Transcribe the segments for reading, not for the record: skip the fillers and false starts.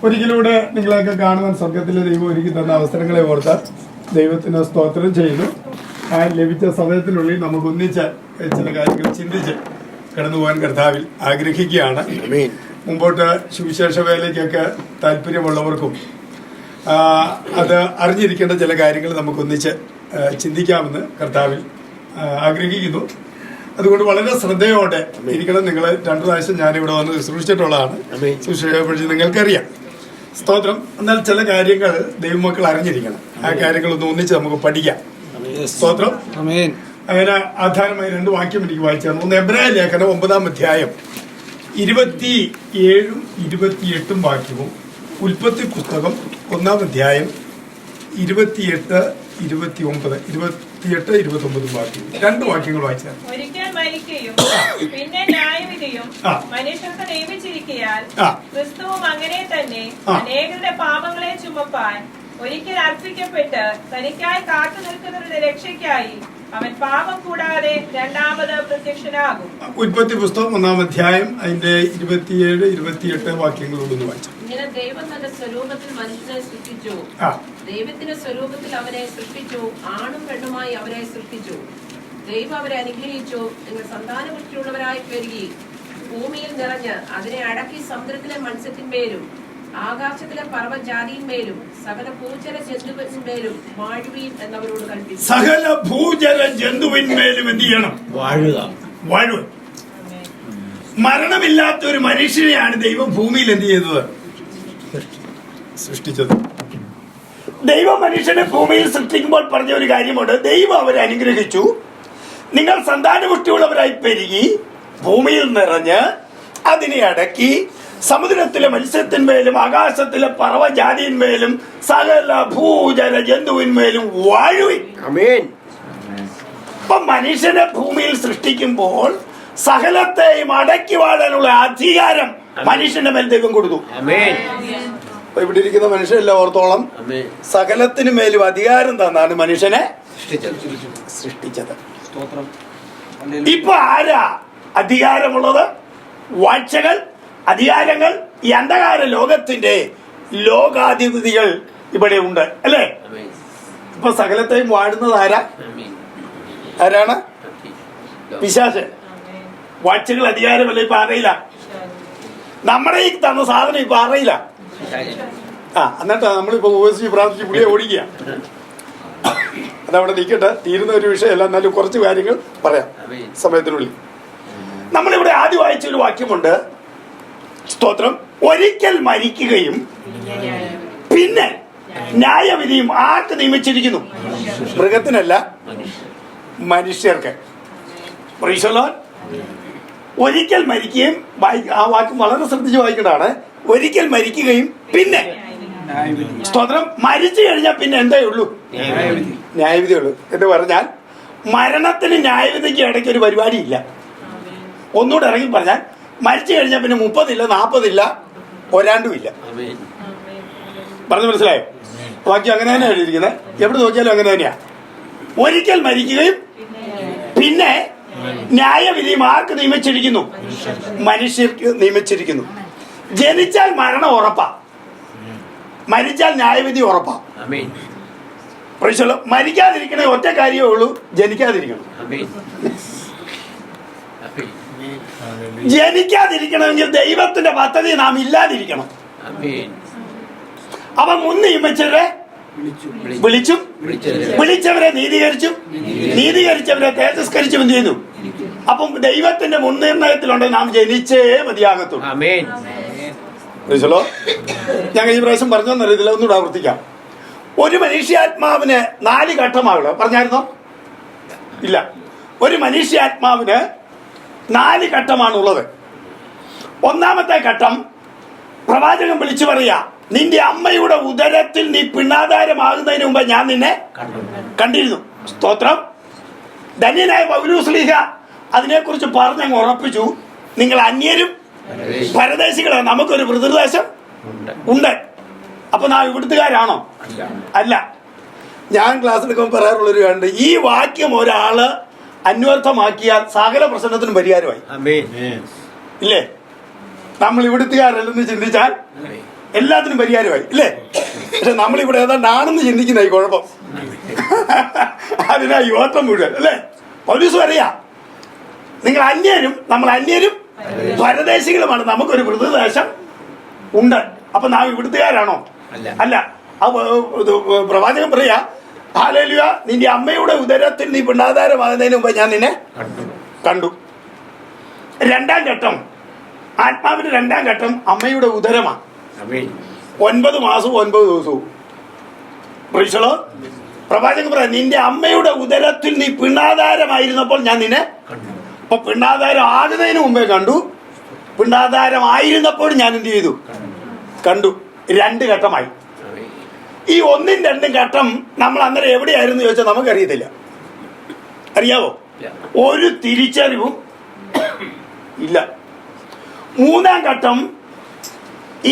ഒരിക്കലൂടെ നിങ്ങളെയൊക്കെ കാണുവാൻ സ്വർഗത്തിലെ ദൈവം ഒരുക്കി തന്ന അവസരങ്ങളെ ഓർത്ത് ദൈവത്തിന് സ്തോത്രം ചെയ്യുന്നു. ആ ലഭിച്ച സമയത്തിനുള്ളിൽ നമുക്ക് ഒന്നിച്ച് ചില കാര്യങ്ങൾ ചിന്തിച്ച് കടന്നു പോകാൻ കർത്താവിൽ ആഗ്രഹിക്കുകയാണ്. മുമ്പോട്ട് സുവിശേഷ വേലയ്ക്കൊക്കെ താല്പര്യമുള്ളവർക്കും അത് അറിഞ്ഞിരിക്കേണ്ട ചില കാര്യങ്ങൾ നമുക്കൊന്നിച്ച് ചിന്തിക്കാമെന്ന് കർത്താവിൽ ആഗ്രഹിക്കുന്നു. അതുകൊണ്ട് വളരെ ശ്രദ്ധയോടെ ഇരിക്കണം. നിങ്ങൾ 2 പ്രാവശ്യം ഞാനിവിടെ വന്ന് ശുശ്രൂഷിച്ചിട്ടുള്ളതാണ്. ശുശ്രൂഷയെക്കുറിച്ച് നിങ്ങൾക്കറിയാം. സ്തോത്രം. എന്നാൽ ചില കാര്യങ്ങൾ ദൈവമക്കൾ അറിഞ്ഞിരിക്കണം. ആ കാര്യങ്ങളൊന്ന് ഒന്നിച്ച് നമുക്ക് പഠിക്കാം. സ്തോത്രം. അങ്ങനെ ആധാരമായി 2 വാക്യം എനിക്ക് വായിച്ചാണ്. ഒന്ന് എബ്രായ ലേഖനം 9-ാം അധ്യായം 27-ഉം 28-ഉം വാക്യവും, ഉൽപ്പത്തി പുസ്തകം 1-ാം അധ്യായം 28-29 വാക്യം. 2 വാക്യങ്ങൾ വായിച്ചാൽ ഒരിക്കൽ മരിക്കുകയും പിന്നെ ന്യായവിധിയും മനുഷ്യർക്ക് നിയമിച്ചിരിക്കയാൽ ക്രിസ്തുവും അങ്ങനെ തന്നെ അനേകരുടെ പാപങ്ങളെ ചുമപ്പാൻ ഒരിക്കൽ അർപ്പിക്കപ്പെട്ട് തനിക്കായി കാത്തു നിൽക്കുന്നവരുടെ രക്ഷയ്ക്കായി അവൻ പാപം കൂടാതെ രണ്ടാമത് പ്രത്യക്ഷനാകും. ഉൽപ്പത്തി പുസ്തകം 1-ാം അധ്യായം അതിന്റെ 27-28 വാക്യങ്ങളോടൊന്ന് വായിച്ചു. ഇങ്ങനെ ദൈവം തന്റെ സ്വരൂപത്തിൽ മനുഷ്യനെ സൃഷ്ടിച്ചു. ദൈവത്തിന്റെ സ്വരൂപത്തിൽ അവനെ സൃഷ്ടിച്ചു, ആണും പെണ്ണുമായി അവരെ സൃഷ്ടിച്ചു. ദൈവം അവരെ അനുഗ്രഹിച്ചു. നിങ്ങൾ സന്താനപുഷ്ടിയുള്ളവരായി പെരുകി ഭൂമിയിൽ നിറഞ്ഞ് അതിനെ അടക്കി സമുദ്രത്തിലെ മത്സ്യത്തിന്മേലും ആകാശത്തിലെ പർവ്വജാതിന്മേലും സകല ഭൂചര ജന്തുവിന്മേലും വാഴുവീൻ എന്നവരോട് കൽപ്പിച്ചു. സകല ഭൂചര ജന്തുവിന്മേലും എന്ത് ചെയ്യണം? വാഴുക. മരണമില്ലാത്ത ഒരു മനുഷ്യനെയാണ് ദൈവം ഭൂമിയിൽ എന്ത് ചെയ്തത്? സൃഷ്ടിച്ചത്. ദൈവം മനുഷ്യനെ ഭൂമിയിൽ സൃഷ്ടിക്കുമ്പോൾ പറഞ്ഞ ഒരു കാര്യമുണ്ട്. ദൈവം അവരെ അനുഗ്രഹിച്ചു. നിങ്ങൾ സന്താനപുഷ്ടിയുള്ളവരായി പെരുകി ഭൂമിയിൽ നിറഞ്ഞ് അതിനെ അടക്കി സമുദ്രത്തിലെ മത്സ്യത്തിന്മേലും ആകാശത്തിലെ പർവ്വജാതിന്മേലും സകല ഭൂചര ജന്തുവിന്മേലും വാഴുവിൻ. അപ്പൊ മനുഷ്യനെ ഭൂമിയിൽ സൃഷ്ടിക്കുമ്പോൾ സകലത്തെയും അടക്കി വാഴാനുള്ള അധികാരം മനുഷ്യന്റെ മേൽ ദൈവം കൊടുത്തു. ഇവിടെ ഇരിക്കുന്ന മനുഷ്യരെല്ലാം ഓർത്തോളം സകലത്തിനു മേലും അധികാരം തന്നാണ് മനുഷ്യനെ സൃഷ്ടിച്ചത്. ഇപ്പൊ ആരാ അധികാരമുള്ളത്? വാഴ്ചകൾ, അധികാരങ്ങൾ, ഈ അന്ധകാര ലോകത്തിന്റെ ലോകാധിപതികൾ ഇവിടെ ഉണ്ട്, അല്ലേ? ഇപ്പൊ സകലത്തെയും വാഴുന്നത് ആരാണ്? പിശാച്. വാഴ്ചകൾ, അധികാരമല്ല ഇപ്പൊ അറിയില്ല. നമ്മുടെ ഈ തന്ന സാധനം ഇപ്പൊ അറിയില്ല. എന്നിട്ടാ നമ്മളിപ്പോ ഉപസിച്ച് പ്രാർത്ഥിച്ച് പുള്ളിയെ ഓടിക്കുക. അതവിടെ നിൽക്കട്ടെ, തീരുന്ന ഒരു വിഷയമല്ല. എന്നാലും കുറച്ച് കാര്യങ്ങൾ പറയാം സമയത്തിനുള്ളിൽ. നമ്മളിവിടെ ആദ്യം വായിച്ചൊരു വാക്യമുണ്ട്. സ്തോത്രം. ഒരിക്കൽ മരിക്കുകയും പിന്നെ ന്യായവിധിയും ആർക്ക് നിയമിച്ചിരിക്കുന്നു? മൃഗത്തിനല്ല, മനുഷ്യർക്ക്. ഒരിക്കൽ മരിക്കുകയും, ആ വാക്യം വളരെ ശ്രദ്ധിച്ച് വായിക്കേണ്ടതാണ്. ഒരിക്കൽ മരിക്കുകയും പിന്നെ സ്തോത്രം മരിച്ചു കഴിഞ്ഞാൽ പിന്നെ എന്തേ ഉള്ളൂ? ന്യായവിധി ഉള്ളൂ. എന്ന് പറഞ്ഞാൽ മരണത്തിന് ന്യായവിധിക്ക് ഇടയ്ക്ക് ഒരു പരിപാടിയില്ല. ഒന്നുകൂടെ ഇറങ്ങി പറഞ്ഞാൽ മരിച്ചു കഴിഞ്ഞാൽ പിന്നെ 30 ഇല്ല, 40 ഇല്ല, ഒരാണ്ടും ഇല്ല. പറഞ്ഞു മനസ്സിലായോ? ബാക്കി അങ്ങനെ തന്നെ എഴുതിയിരിക്കുന്നത്. എവിടെ നോക്കിയാലും അങ്ങനെ തന്നെയാ. ഒരിക്കൽ മരിക്കുകയും പിന്നെ ന്യായവിധിയും ആർക്ക് നിയമിച്ചിരിക്കുന്നു? മനുഷ്യർക്ക് നിയമിച്ചിരിക്കുന്നു. ജനിച്ചാൽ മരണം ഉറപ്പാ, മരിച്ചാൽ ന്യായവിധി ഉറപ്പാ. മരിക്കാതിരിക്കണേ ഒറ്റ കാര്യമേ ഉള്ളൂ, ജനിക്കാതിരിക്കണം. ജനിക്കാതിരിക്കണമെങ്കിൽ ദൈവത്തിന്റെ പദ്ധതി നാം ഇല്ലാതിരിക്കണം. അവൻ മുൻ നിയമിച്ചവരെ വിളിച്ചും വിളിച്ചവരെ നീതീകരിച്ചും നീതീകരിച്ചവരെ തേജസ്കരിച്ചും എന്ത് ചെയ്യുന്നു? അപ്പം ദൈവത്തിന്റെ മുൻനിർണയത്തിലുണ്ടെങ്കിൽ നാം ജനിച്ചേ മതിയാകത്തുള്ളൂ. ഞങ്ങൾ ഈ പ്രാവശ്യം പറഞ്ഞോന്നറിയത്തില്ല, ഒന്നുകൂടെ ആവർത്തിക്കാം. ഒരു മനുഷ്യാത്മാവിന് 4 ഘട്ടമാവുള്ളൂ. പറഞ്ഞായിരുന്നോ? ഇല്ല. ഒരു മനുഷ്യാത്മാവിന് 4 ഘട്ടമാണുള്ളത്. ഒന്നാമത്തെ ഘട്ടം പ്രവാചകൻ വിളിച്ചു പറയാ, നിന്റെ അമ്മയുടെ ഉദരത്തിൽ നീ പിണ്ണാധാരമാകുന്നതിന് മുമ്പ് ഞാൻ നിന്നെ കണ്ടിരുന്നു. സ്തോത്രം. ധന്യനായ പൗലോസ്ലീഹ അതിനെക്കുറിച്ച് പറഞ്ഞങ്ങ് ഉറപ്പിച്ചു. നിങ്ങൾ അന്യരും പരദേശികളാണ്, നമുക്കൊരു പിതൃദേശം ഉണ്ട്. അപ്പൊ നാം ഇവിടുത്തുകാരാണോ? അല്ല. ഞാൻ ക്ലാസ്സിലൊക്കെ പറയാറുള്ളൊരു കണ്ട്, ഈ വാക്യം ഒരാള് അന്വർത്ഥമാക്കിയാൽ സകല പ്രശ്നത്തിനും പരിഹാരമായി. ഇല്ലേ? നമ്മൾ ഇവിടുത്തുകാരല്ലെന്ന് ചിന്തിച്ചാൽ എല്ലാത്തിനും പരിഹാരമായി അല്ലേ? പക്ഷെ നമ്മളിവിടെ ഏതാണ്ടാണെന്ന് ചിന്തിക്കുന്ന ഈ കുഴപ്പം. അതിനാ ഈ ഓട്ടം മുഴുവൻ അല്ലേ? പൗലോസ് പറയാ, നിങ്ങൾ അന്യരും നമ്മൾ അന്യരും പരദേശികളുമാണ്, നമുക്കൊരു വൃതദേശം ഉണ്ട്. അപ്പൊ നാം ഇവിടുത്തുകാരാണോ? അല്ല. പ്രവാചകൻ പറയാ, ഹല്ലേലൂയ, നിന്റെ അമ്മയുടെ ഉദരത്തിൽ നീ പിണ്ടാധാരമാകുന്നതിന് മുമ്പ് ഞാൻ നിന്നെ കണ്ടു. രണ്ടാം ഘട്ടം, ആത്മാവിന്റെ രണ്ടാം ഘട്ടം അമ്മയുടെ ഉദരമാണ്. 9 മാസവും 9 ദിവസവും. പ്രവാചകൻ പറയാം, നിന്റെ അമ്മയുടെ ഉദരത്തിൽ നീ പിണ്ടാധാരമായിരുന്നപ്പോൾ ഞാൻ നിന്നെ അപ്പൊ പിണ്ടാധാരം ആകുന്നതിന് മുമ്പേ കണ്ടു, പിണ്ടാധാരമായിരുന്നപ്പോൾ ഞാൻ എന്ത് ചെയ്തു? കണ്ടു. 2 ഘട്ടമായി. ഈ 1ഉം 2ഉം ഘട്ടം നമ്മൾ അന്നേരം എവിടെയായിരുന്നു ചോദിച്ചാൽ നമുക്കറിയത്തില്ല. അറിയാവോ? ഒരു തിരിച്ചറിവും ഇല്ല. 3ആം ഘട്ടം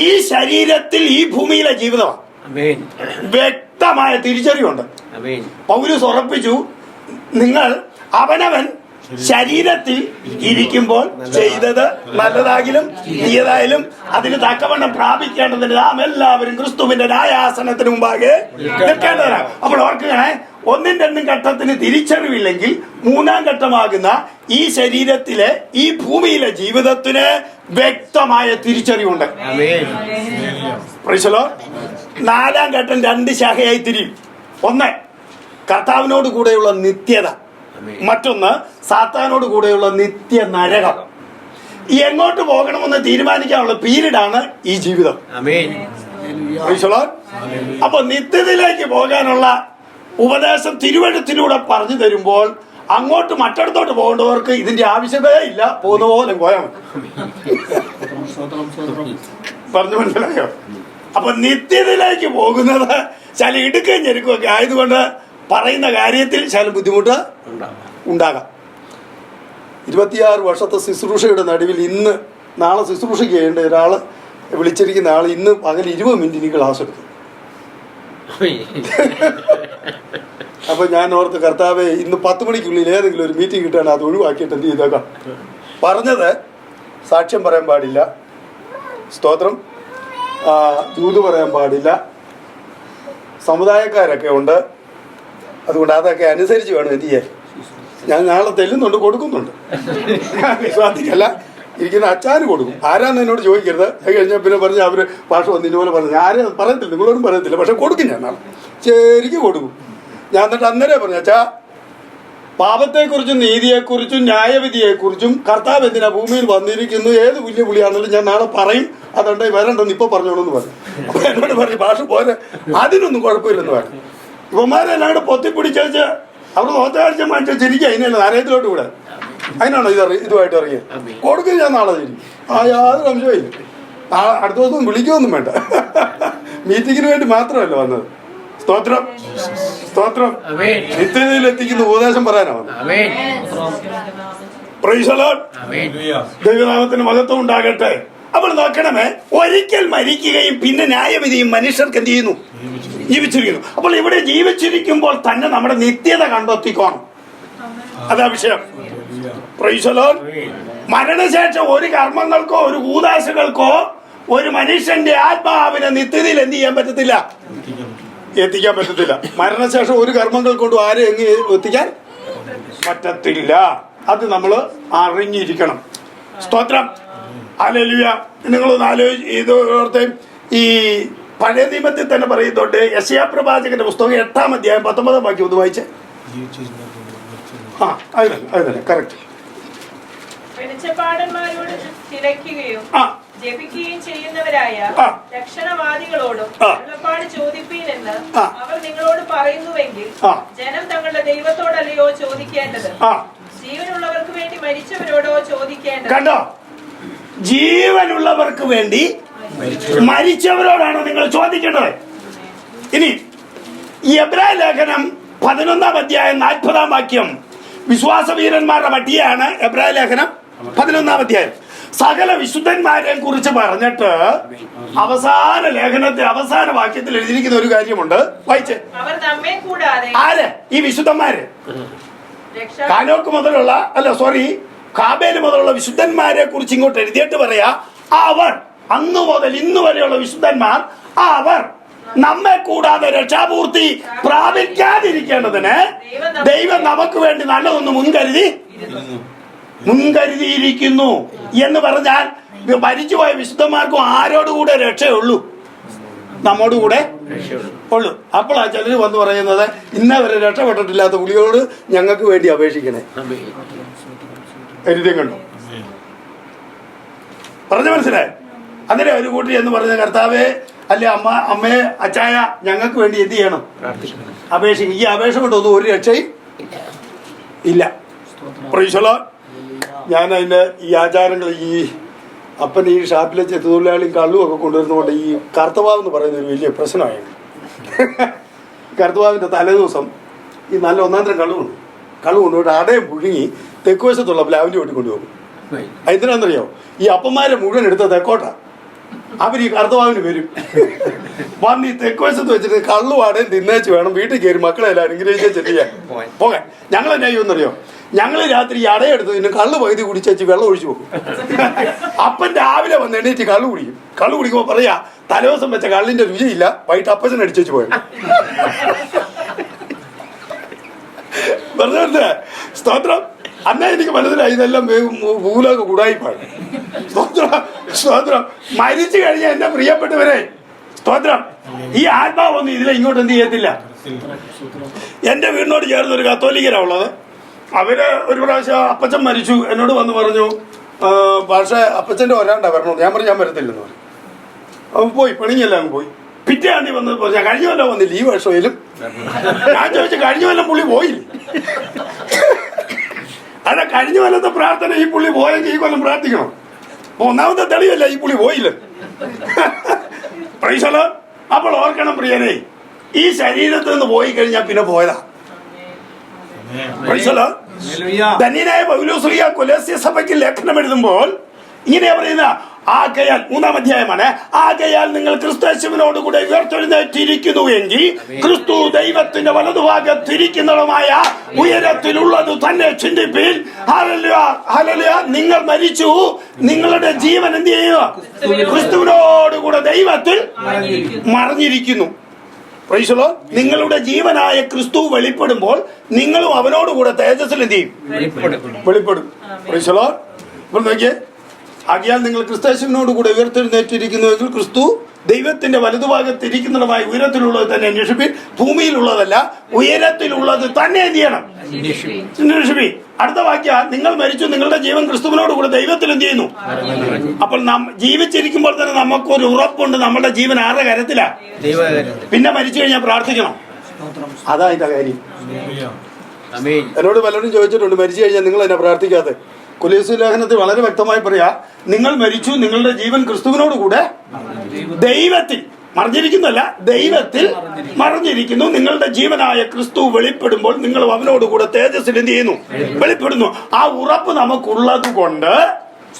ഈ ശരീരത്തിൽ ഈ ഭൂമിയിലെ ജീവിതമാണ്. വ്യക്തമായ തിരിച്ചറിവുണ്ട്. പൗലോസ് ഉറപ്പിച്ചു, നിങ്ങൾ അവനവൻ ശരീരത്തിൽ ഇരിക്കുമ്പോൾ ചെയ്തത് നല്ലതാകിലും തീയതായാലും അതിന് തക്കവണ്ണം പ്രാപിക്കേണ്ടതിന് നാം എല്ലാവരും ക്രിസ്തുവിന്റെ ന്യായാസനത്തിന് മുമ്പാകെ നിൽക്കേണ്ടതാണ്. അപ്പോൾ ഓർക്കുകയാണെ, 1ഉം 2ഉം ഘട്ടത്തിന് തിരിച്ചറിവില്ലെങ്കിൽ 3ആം ഘട്ടമാകുന്ന ഈ ശരീരത്തിലെ ഈ ഭൂമിയിലെ ജീവിതത്തിന് വ്യക്തമായ തിരിച്ചറിവുണ്ട്. 4ആം ഘട്ടം 2 ശാഖയായി തിരിയും. 1 കർത്താവിനോട് കൂടെയുള്ള നിത്യത, മറ്റൊന്ന് സാത്താനോട് കൂടെയുള്ള നിത്യ നരകം. എങ്ങോട്ട് പോകണമെന്ന് തീരുമാനിക്കാനുള്ള പീരീഡാണ് ഈ ജീവിതം. അപ്പൊ നിത്യതയിലേക്ക് പോകാനുള്ള ഉപദേശം തിരുവഴുത്തിലൂടെ പറഞ്ഞു തരുമ്പോൾ അങ്ങോട്ട് മറ്റിടത്തോട്ട് പോകേണ്ടവർക്ക് ഇതിന്റെ ആവശ്യമേ ഇല്ല, പോകുന്ന പോലെ പോയാൽ പറഞ്ഞു. മനസ്സിലായോ? അപ്പൊ നിത്യതയിലേക്ക് പോകുന്നത് ചില ഇടുക്കുകയും ഞെരുക്കുകയൊക്കെ ആയതുകൊണ്ട് പറയുന്ന കാര്യത്തിൽ ചില ബുദ്ധിമുട്ട് ഉണ്ടാകാം. 26 വർഷത്തെ ശുശ്രൂഷയുടെ നടുവിൽ ഇന്ന് നാളെ ശുശ്രൂഷയ്ക്ക് ചെയ്യേണ്ട ഒരാള് വിളിച്ചിരിക്കുന്ന ആൾ ഇന്ന് പകൽ 20 മിനിറ്റ് എനിക്ക് ക്ലാസ് എടുക്കും. അപ്പൊ ഞാൻ ഓർത്ത്, കർത്താവേ, ഇന്ന് 10 മണിക്കുള്ളിൽ ഏതെങ്കിലും ഒരു മീറ്റിംഗ് കിട്ടാൻ അത് ഒഴിവാക്കിയിട്ട് എന്ത് ചെയ്തേക്കാം. പറഞ്ഞത് സാക്ഷ്യം പറയാൻ പാടില്ല, സ്തോത്രം, ദൂത് പറയാൻ പാടില്ല, സമുദായക്കാരൊക്കെ ഉണ്ട്, അതുകൊണ്ട് അതൊക്കെ അനുസരിച്ച് വേണം എന്ത് ചെയ്യാൻ. ഞാൻ നാളെ തെല്ലുന്നുണ്ട്, കൊടുക്കുന്നുണ്ട്. വിശ്വാസിക്കല്ല, ഇരിക്കുന്ന അച്ചാന് കൊടുക്കും. ആരാന്ന് എന്നോട് ചോദിക്കരുത്. അത് കഴിഞ്ഞാൽ പിന്നെ പറഞ്ഞ് അവര് ഭാഷ വന്ന് ഇതുപോലെ പറഞ്ഞു. ആരും പറയത്തില്ല, നിങ്ങളോടും പറയത്തില്ല, പക്ഷെ കൊടുക്കും. ഞാൻ നാളെ ശരിക്കും കൊടുക്കും. ഞാൻ എന്നിട്ട് അന്നേരം പറഞ്ഞു, അച്ഛാ, പാപത്തെക്കുറിച്ചും നീതിയെക്കുറിച്ചും ന്യായവിധിയെക്കുറിച്ചും കർത്താവ് എന്തിനാ ഭൂമിയിൽ വന്നിരിക്കുന്നു, ഏത് വലിയ പുള്ളിയാണെങ്കിലും ഞാൻ നാളെ പറയും. അതുകൊണ്ട് വരണ്ടെന്ന് ഇപ്പൊ പറഞ്ഞോളൂന്ന് പറഞ്ഞു. അപ്പൊ എന്നോട് പറഞ്ഞു, ഭാഷ പോരെ, അതിനൊന്നും കുഴപ്പമില്ലെന്ന് പറഞ്ഞു. ഇവന്മാരെല്ലാം കൂടെ പൊത്തിപ്പിടിച്ച് അവർ നോത്താഴ്ച മാറ്റി ചിരിക്കുക. അതിനല്ല നാരയത്തിലോട്ട് കൂടെ. അതിനാണോ ഇതുമായിട്ട് ഇറങ്ങിയത്? കൊടുക്കും ഞാൻ നാളെ ശരി. യാതൊരു സംശയമില്ല. അടുത്ത ദിവസം വിളിക്കുമൊന്നും വേണ്ട. മീറ്റിങ്ങിന് വേണ്ടി മാത്രമല്ല വന്നത്. സ്തോത്രം, സ്തോത്രം. നിത്യതയിൽ എത്തിക്കുന്ന ഉപദേശം പറയാനാ വന്നത്. Price the Lord. ദൈവനാമത്തിന് മഹത്വം ഉണ്ടാകട്ടെ. അപ്പോൾ നോക്കണമേ, ഒരിക്കൽ മരിക്കുകയും പിന്നെ ന്യായവിധിയും മനുഷ്യർക്ക് എന്ത് ചെയ്യുന്നു? ജീവിച്ചിരിക്കുന്നു. അപ്പോൾ ഇവിടെ ജീവിച്ചിരിക്കുമ്പോൾ തന്നെ നമ്മുടെ നിത്യത കണ്ടെത്തിക്കോണം. അതാ വിഷയം. Price the Lord. മരണശേഷം ഒരു കർമ്മങ്ങൾക്കോ ഒരു കൂദാശകൾക്കോ ഒരു മനുഷ്യന്റെ ആത്മാവിനെ നിത്യതയിൽ എന്ത് ചെയ്യാൻ പറ്റത്തില്ല, എത്തിക്കാൻ പറ്റത്തില്ല. മരണശേഷം ഒരു കർമ്മങ്ങൾ കൊണ്ടും ആരും എങ്ങ് എത്തിക്കാൻ പറ്റത്തില്ല. അത് നമ്മൾ അറിഞ്ഞിരിക്കണം. സ്തോത്രം, ഹല്ലേലൂയ. നിങ്ങളൊന്ന് ആലോചിച്ച് ഇത് ഓർത്ത്, ഈ പഴയ നിയമത്തിൽ തന്നെ പറയുന്നുണ്ട്. യെശയ്യാ പ്രവാചകന്റെ പുസ്തകം 8-ാം അധ്യായം 19-ാം വാക്യം ഒന്ന് വായിച്ചേ. അത് കറക്റ്റ്. വെളിച്ചപ്പാടന്മാരോട് തിരക്കുകയും ജപിക്കുകയും ചെയ്യുന്നവരായ രക്ഷണവാദികളോടും വെള്ളപ്പാട് ചോദിപ്പീനെന്ന് അവർ നിങ്ങളോട് പറയുന്നുവെങ്കിൽ ജനം തങ്ങളുടെ ദൈവത്തോടല്ലയോ ചോദിക്കേണ്ടത്? ജീവനുള്ളവർക്ക് വേണ്ടി മരിച്ചവരോടോ ചോദിക്കേണ്ടത്? കണ്ടോ? ജീവനുള്ളവർക്ക് വേണ്ടി മരിച്ചവരോടാണോ നിങ്ങൾ ചോദിക്കേണ്ടത്? ഇനി ഈ എബ്രായ ലേഖനം 11-ാം അധ്യായം 40-ാം വാക്യം വിശ്വാസവീരന്മാരുടെ പട്ടികയാണ്. എബ്രായ ലേഖനം 11-ാം അധ്യായം സകല വിശുദ്ധന്മാരെ കുറിച്ച് പറഞ്ഞിട്ട് അവസാന ലേഖനത്തെ അവസാന വാക്യത്തിൽ എഴുതിയിരിക്കുന്ന ഒരു കാര്യമുണ്ട്. വായിച്ചേ. ആര്? ഈ വിശുദ്ധന്മാര്. കാനോക്ക് മുതലുള്ള കാബേല് മുതലുള്ള വിശുദ്ധന്മാരെ കുറിച്ച് ഇങ്ങോട്ട് എഴുതിയിട്ട് പറയാ, അവർ അന്നു മുതൽ ഇന്നു വരെയുള്ള വിശുദ്ധന്മാർ അവർ നമ്മെ കൂടാതെ രക്ഷാപൂർത്തി പ്രാപിക്കാതിരിക്കേണ്ടതിന് ദൈവം നമുക്ക് വേണ്ടി നല്ലതൊന്ന് മുൻകരുതിയിരിക്കുന്നു എന്ന് പറഞ്ഞാൽ മരിച്ചുപോയ വിശുദ്ധന്മാർക്കും ആരോടുകൂടെ രക്ഷയുള്ളൂ? നമ്മോടുകൂടെ ഉള്ളു. അപ്പോഴാണ് ചിലർ വന്ന് പറയുന്നത് ഇന്നവരെ രക്ഷപ്പെട്ടിട്ടില്ലാത്ത പുള്ളിയോട് ഞങ്ങൾക്ക് വേണ്ടി അപേക്ഷിക്കണേ. എഴുതിയും കണ്ടു പറഞ്ഞു മനസ്സിലായി? അങ്ങനെ ഒരു കൂട്ടി എന്ന് പറഞ്ഞ കർത്താവേ അല്ലെ അമ്മയെ അച്ചായ ഞങ്ങൾക്ക് വേണ്ടി എന്ത് ചെയ്യണം? അപേക്ഷിക്കും. ഈ അപേക്ഷ കൊണ്ടൊന്നും ഒരു രക്ഷയും ഇല്ല. പ്രൈസലോ. ഞാൻ അതിൻ്റെ ഈ ആചാരങ്ങൾ ഈ അപ്പൻ ഈ ഷാപ്പിലെ ചെത്തുതൊഴിലാളിയും കള്ളും ഒക്കെ കൊണ്ടുവരുന്നതുകൊണ്ട് ഈ കർത്തവാവ് എന്ന് പറയുന്ന ഒരു വലിയ പ്രശ്നമായി. കർത്തവാവിൻ്റെ തലേദിവസം ഈ നല്ല ഒന്നാന്തരം കള്ളു കൊണ്ടുപോയിട്ട് അടയും പുഴുങ്ങി തെക്കുവശത്തുള്ള പ്ലാവിൻ്റെ വീട്ടിൽ കൊണ്ടുപോകും. എന്തിനാണെന്നറിയോ? ഈ അപ്പന്മാരെ മുഴുവൻ എടുത്ത തെക്കോട്ടാ. അവർ ഈ കർത്തവാവിന് വരും. വന്ന് ഈ തെക്കുവശത്ത് വെച്ചിട്ട് കള്ളും അടയും തിന്നേച്ച് വേണം വീട്ടിൽ കയറി മക്കളെ എല്ലാം അനുഗ്രഹിച്ച് ചെയ്യാൻ പോകാൻ. ഞങ്ങൾ എന്നാ ചെയ്യുമെന്നറിയോ? ഞങ്ങൾ രാത്രി ഈ അടയെടുത്ത് പിന്നെ കള്ള് പകുതി കുടിച്ചേച്ച് വെള്ളം ഒഴിച്ചു പോകും. അപ്പൻ രാവിലെ വന്ന് എണീറ്റ് കള്ളു കുടിക്കും. കള്ളു കുടിക്കുമ്പോൾ പറയാ തലേദിവസം വെച്ച കള്ളിന്റെ രുചിയില്ല, വൈകിട്ട് അപ്പച്ചൻ അടിച്ചേച്ച് പോയ. പറഞ്ഞേ സ്തോത്രം. അന്നേ എനിക്ക് മനസ്സിലായി ഇതെല്ലാം ഭൂലൊക്കെ കൂടായിപ്പാണ്. സ്തോത്രം. മരിച്ചു കഴിഞ്ഞാൽ എന്റെ പ്രിയപ്പെട്ടവരെ സ്തോത്രം, ഈ ആത്മാവൊന്നും ഇതിലെ ഇങ്ങോട്ട് എന്ത് ചെയ്യത്തില്ല. എന്റെ വീടിനോട് ചേർന്ന് ഒരു കത്തോലിക്കരാ ഉള്ളത്. അവര് ഒരു പ്രാവശ്യം അപ്പച്ചൻ മരിച്ചു, എന്നോട് വന്ന് പറഞ്ഞു പക്ഷേ അപ്പച്ചന്റെ ഒരാണ്ടാ വരണോ. ഞാൻ പറഞ്ഞു ഞാൻ വരത്തില്ലെന്ന് പറഞ്ഞു. അവൻ പോയി, പണിഞ്ഞെല്ലാം അങ്ങ് പോയി. പിറ്റേ ആണ്ടി വന്ന് പറഞ്ഞാൽ കഴിഞ്ഞ കൊല്ലം വന്നില്ല ഈ വർഷയിലും. ഞാൻ ചോദിച്ചു കഴിഞ്ഞ കൊല്ലം പുള്ളി പോയില്ല. അല്ല, കഴിഞ്ഞ കൊല്ലത്തെ പ്രാർത്ഥന ഈ പുള്ളി പോയെങ്കിൽ ഈ കൊല്ലം പ്രാർത്ഥിക്കണം. ഒന്നാമത്തെ തെളിവല്ല ഈ പുള്ളി പോയില്ല. പ്രൈസലോ. അപ്പോൾ ഓർക്കണം പ്രിയനെ, ഈ ശരീരത്തിൽ നിന്ന് പോയി കഴിഞ്ഞാൽ പിന്നെ പോയതാ. ധന്യനായ പൗലോസ് കൊലോസ്യ സഭയ്ക്ക് ലേഖനം എഴുതുമ്പോൾ ഇങ്ങനെയാ പറയുന്ന, ആകയാൽ 3-ാം അധ്യായമാണ്, ആകയാൽ നിങ്ങൾ ക്രിസ്തുവിനോട് കൂടെ ഉയർത്തെഴുന്നേറ്റിരിക്കുന്നു എങ്കിൽ ക്രിസ്തു ദൈവത്തിന്റെ വലതുഭാഗത്തിരിക്കുന്നതുമായ ഉയരത്തിലുള്ളത് തന്നെ ചിന്തിപ്പിൻ. Hallelujah, hallelujah. നിങ്ങൾ മരിച്ചു, നിങ്ങളുടെ ജീവൻ എന്ത് ചെയ്യുക? ക്രിസ്തുവിനോട് കൂടെ ദൈവത്തിൽ മറഞ്ഞിരിക്കുന്നു. പ്രൈസലോ. നിങ്ങളുടെ ജീവനായ ക്രിസ്തു വെളിപ്പെടുമ്പോൾ നിങ്ങളും അവനോടുകൂടെ തേജസ്സിൽ എന്ത് ചെയ്യും? വെളിപ്പെടും. പ്രൈസലോ. ഇപ്പോൾ നോക്കിയേ, ആകയാൽ നിങ്ങൾ ക്രിസ്തുവിനോട് കൂടെ ഉയർത്തെഴുന്നേറ്റിരിക്കുന്നുവെങ്കിൽ ക്രിസ്തു ദൈവത്തിന്റെ വലതുഭാഗത്തിരിക്കുന്നതുമായ ഉയരത്തിലുള്ളത് തന്നെ അന്വേഷിപ്പിൻ. ഭൂമിയിലുള്ളതല്ല, ഉയരത്തിലുള്ളത് തന്നെ എന്ത് ചെയ്യണം? അന്വേഷിപ്പിൻ. അടുത്ത വാക്യ, നിങ്ങൾ മരിച്ചു, നിങ്ങളുടെ ജീവൻ ക്രിസ്തുവിനോട് കൂടെ ദൈവത്തിൽ എന്ത് ചെയ്യുന്നു? അപ്പോൾ നാം ജീവിച്ചിരിക്കുമ്പോൾ തന്നെ നമുക്കൊരു ഉറപ്പുണ്ട്, നമ്മുടെ ജീവൻ ആരുടെ കരത്തിലാ. പിന്നെ മരിച്ചു കഴിഞ്ഞാൽ പ്രാർത്ഥിക്കണം. അതാ ഇതിന്റെ കാര്യം. എന്നോട് പലരും ചോദിച്ചിട്ടുണ്ട്, മരിച്ചു കഴിഞ്ഞാൽ നിങ്ങൾ എന്നെ പ്രാർത്ഥിക്കാതെ. കൊലോസ്യ ലേഖനത്തിൽ വളരെ വ്യക്തമായി പറയാ, നിങ്ങൾ മരിച്ചു, നിങ്ങളുടെ ജീവൻ ക്രിസ്തുവിനോട് കൂടെ ദൈവത്തിൽ മറിഞ്ഞിരിക്കുന്നല്ല, ദൈവത്തിൽ മറിഞ്ഞിരിക്കുന്നു. നിങ്ങളുടെ ജീവനായ ക്രിസ്തു വെളിപ്പെടുമ്പോൾ നിങ്ങൾ അവനോടുകൂടെ തേജസ്സിൽ എന്ത് ചെയ്യുന്നു? വെളിപ്പെടുന്നു. ആ ഉറപ്പ് നമുക്കുള്ളത് കൊണ്ട്